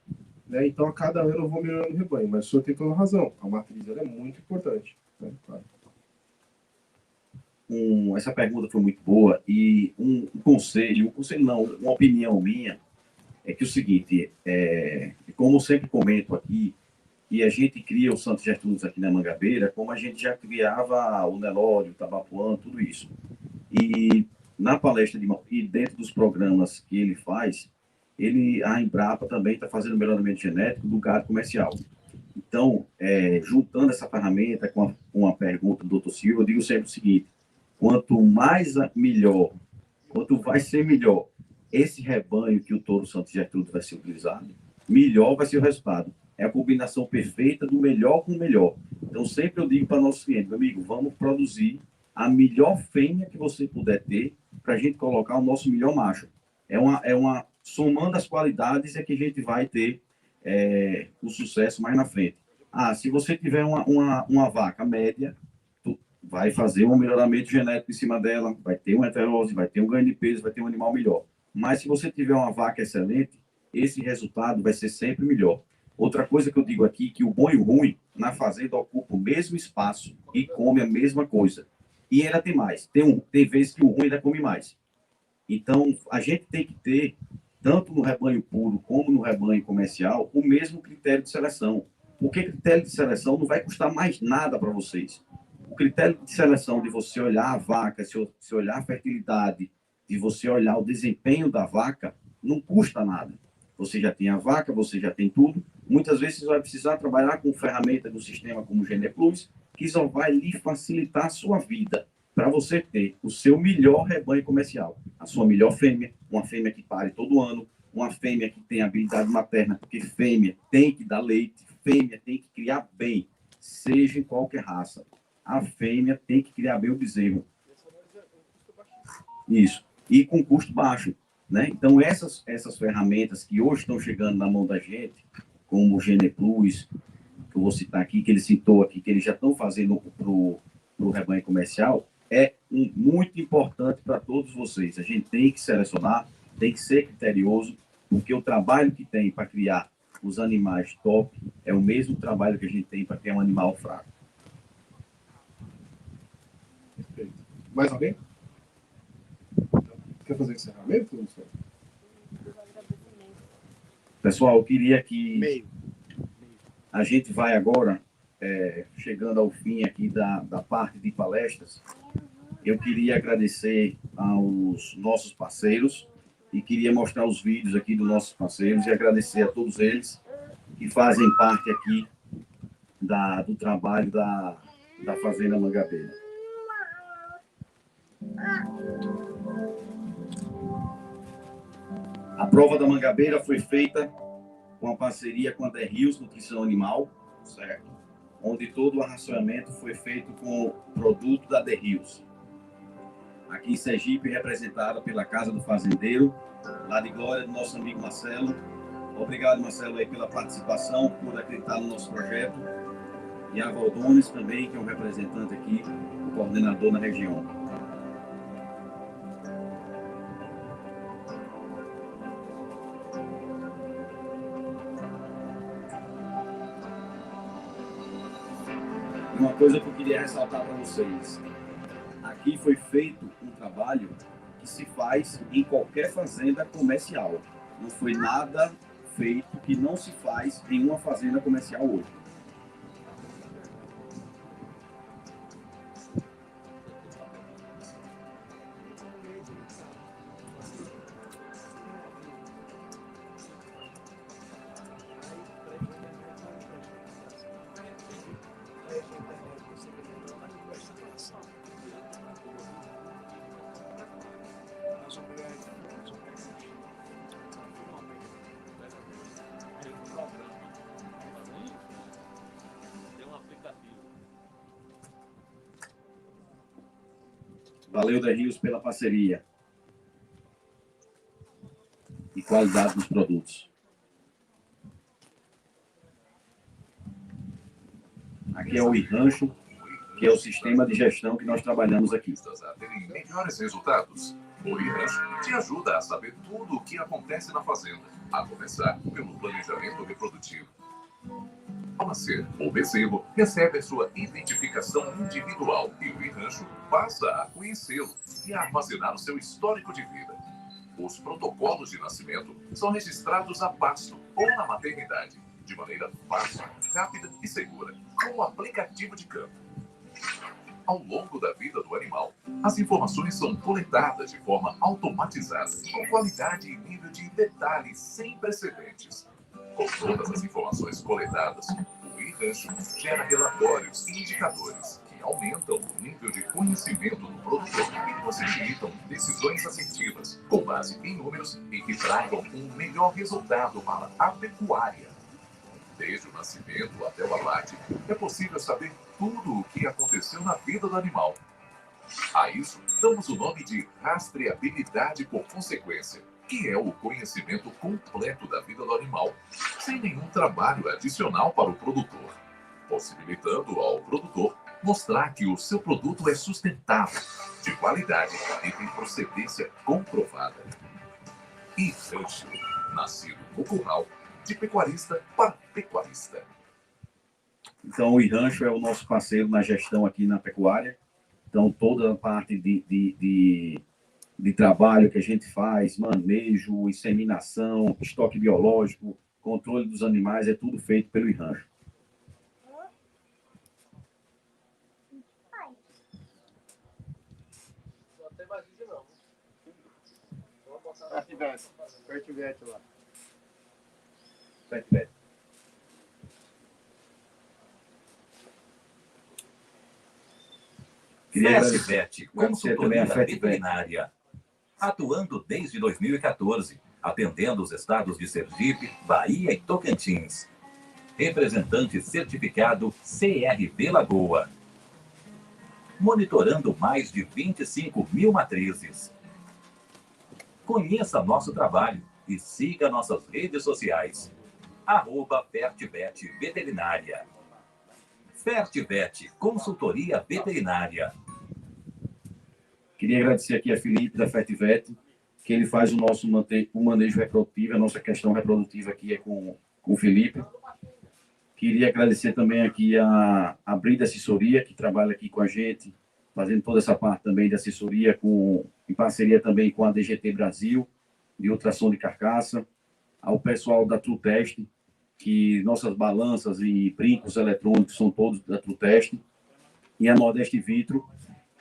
né? Então, a cada ano eu vou melhorando o rebanho. Mas o senhor tem toda a razão. A matriz é muito importante. Né? Claro. Essa pergunta foi muito boa. E um conselho não, uma opinião minha, é que o seguinte, como eu sempre comento aqui, e a gente cria o Santa Gertrudes aqui na Mangabeira, como a gente já criava o Nelore, o Tabapuã, tudo isso. E na palestra e dentro dos programas que ele faz, a Embrapa também está fazendo melhoramento genético do gado comercial. Então, juntando essa ferramenta com a pergunta do Dr. Silva, eu digo sempre o seguinte: quanto mais melhor, quanto vai ser melhor esse rebanho que o touro Santo Gertrude vai ser utilizado, melhor vai ser o resultado. É a combinação perfeita do melhor com o melhor. Então, sempre eu digo para nossos clientes, meu amigo, vamos produzir a melhor fêmea que você puder ter para a gente colocar o nosso melhor macho. Somando as qualidades é que a gente vai ter o sucesso mais na frente. Se você tiver uma vaca média, tu vai fazer um melhoramento genético em cima dela, vai ter uma heterose, vai ter um ganho de peso, vai ter um animal melhor. Mas se você tiver uma vaca excelente, esse resultado vai ser sempre melhor. Outra coisa que eu digo aqui, que o bom e o ruim na fazenda ocupa o mesmo espaço e come a mesma coisa. E ainda tem mais. Tem vezes que o ruim ainda come mais. Então, a gente tem que ter, tanto no rebanho puro como no rebanho comercial, o mesmo critério de seleção. Porque critério de seleção não vai custar mais nada para vocês. O critério de seleção de você olhar a vaca, se olhar a fertilidade, de você olhar o desempenho da vaca, não custa nada. Você já tem a vaca, você já tem tudo. Muitas vezes você vai precisar trabalhar com ferramenta do sistema como o GenePlus, que só vai lhe facilitar a sua vida, para você ter o seu melhor rebanho comercial. A sua melhor fêmea, uma fêmea que pare todo ano, uma fêmea que tem habilidade materna, porque fêmea tem que dar leite, fêmea tem que criar bem, seja em qualquer raça. A fêmea tem que criar bem o bezerro. Isso. E com custo baixo. Né? Então, essas ferramentas que hoje estão chegando na mão da gente, como o GenePlus, que eu vou citar aqui, que ele citou aqui, que eles já estão fazendo para o rebanho comercial, muito importante para todos vocês. A gente tem que selecionar, tem que ser criterioso, porque o trabalho que tem para criar os animais top é o mesmo trabalho que a gente tem para criar um animal fraco. Perfeito. Mais alguém? Quer fazer encerramento, Luciano? Pessoal, eu queria que a gente vai agora, chegando ao fim aqui da parte de palestras, eu queria agradecer aos nossos parceiros e queria mostrar os vídeos aqui dos nossos parceiros e agradecer a todos eles que fazem parte aqui do trabalho da Fazenda Mangabeira. A prova da Mangabeira foi feita com a parceria com a The Hills Nutrição Animal, certo? Onde todo o arracionamento foi feito com o produto da The Hills. Aqui em Sergipe, representada pela Casa do Fazendeiro, lá de Glória, do nosso amigo Marcelo. Obrigado, Marcelo, aí, pela participação, por acreditar no nosso projeto. E a Valdones também, que é um representante aqui, o coordenador na região. Uma coisa que eu queria ressaltar para vocês. Aqui foi feito um trabalho que se faz em qualquer fazenda comercial. Não foi nada feito que não se faz em uma fazenda comercial hoje. Valeu, The Hills, pela parceria e qualidade dos produtos. Aqui é o iRancho, que é o sistema de gestão que nós trabalhamos aqui. A terem melhores resultados. O iRancho te ajuda a saber tudo o que acontece na fazenda, a começar pelo planejamento reprodutivo. Ao nascer, o bezerro recebe a sua identificação individual e o iRancho passa a conhecê-lo e a armazenar o seu histórico de vida. Os protocolos de nascimento são registrados a pasto ou na maternidade, de maneira fácil, rápida e segura, com o aplicativo de campo. Ao longo da vida do animal, as informações são coletadas de forma automatizada, com qualidade e nível de detalhe sem precedentes. Com todas as informações coletadas, o rancho gera relatórios e indicadores que aumentam o nível de conhecimento do produtor e possibilitam decisões assertivas, com base em números e que tragam um melhor resultado para a pecuária. Desde o nascimento até o abate, é possível saber tudo o que aconteceu na vida do animal. A isso, damos o nome de rastreabilidade por consequência, que é o conhecimento completo da vida do animal, sem nenhum trabalho adicional para o produtor, possibilitando ao produtor mostrar que o seu produto é sustentável, de qualidade e tem procedência comprovada. E rancho, nascido no curral, de pecuarista para pecuarista. Então, o Rancho é o nosso parceiro na gestão aqui na pecuária. Então, toda a parte de trabalho que a gente faz, manejo, inseminação, estoque biológico, controle dos animais, é tudo feito pelo Rancho. Fertivete lá. Fertivete. Fertivete, consultoria veterinária. Atuando desde 2014, atendendo os estados de Sergipe, Bahia e Tocantins. Representante certificado CRV Lagoa. Monitorando mais de 25 mil matrizes. Conheça nosso trabalho e siga nossas redes sociais. @Fertivete Veterinária. Fertivete, consultoria veterinária. Queria agradecer aqui a Felipe da Fertivete, que ele faz o manejo reprodutivo, a nossa questão reprodutiva aqui é com o Felipe. Queria agradecer também aqui a Brida Assessoria, que trabalha aqui com a gente, fazendo toda essa parte também de assessoria, em parceria também com a DGT Brasil, de ultrassom de carcaça, ao pessoal da TrueTest, que nossas balanças e brincos eletrônicos são todos da TrueTest, e a Nordeste Vitro,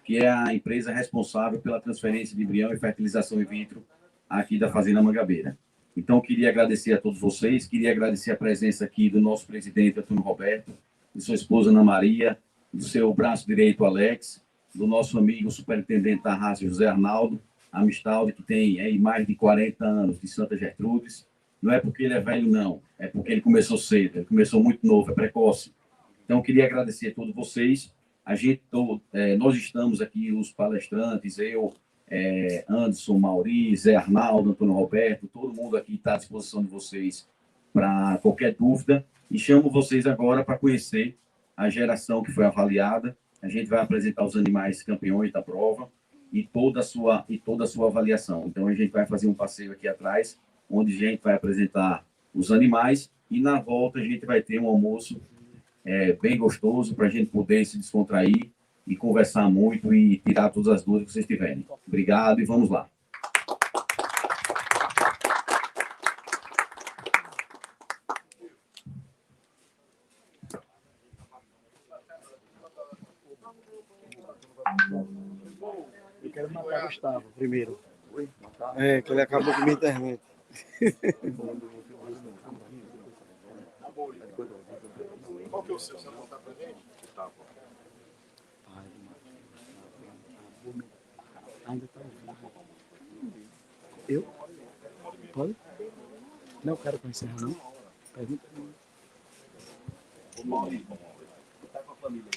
que é a empresa responsável pela transferência de embrião e fertilização in vitro aqui da Fazenda Mangabeira. Então, queria agradecer a todos vocês, queria agradecer a presença aqui do nosso presidente, Antônio Roberto, de sua esposa Ana Maria, do seu braço direito, Alex, do nosso amigo superintendente da raça, José Arnaldo Amistaldi, que tem aí mais de 40 anos de Santa Gertrudes. Não é porque ele é velho, não, é porque ele começou cedo, ele começou muito novo, é precoce. Então, queria agradecer a todos vocês. Nós estamos aqui, os palestrantes, eu, Anderson, Mauri, Zé Arnaldo, Antônio Roberto, todo mundo aqui está à disposição de vocês para qualquer dúvida. E chamo vocês agora para conhecer a geração que foi avaliada. A gente vai apresentar os animais campeões da prova e toda a sua avaliação. Então, a gente vai fazer um passeio aqui atrás, onde a gente vai apresentar os animais e, na volta, a gente vai ter um almoço bem gostoso para a gente poder se descontrair e conversar muito e tirar todas as dúvidas que vocês tiverem. Obrigado e vamos lá. Eu quero matar o Gustavo primeiro. É, que ele acabou com a minha internet. Qual que é o seu? Você vai contar pra gente? Tá bom. Ainda tá vivo. Eu? Pode? Não quero conhecer, não. Pergunta pra mim. O Mauri, tá com a família.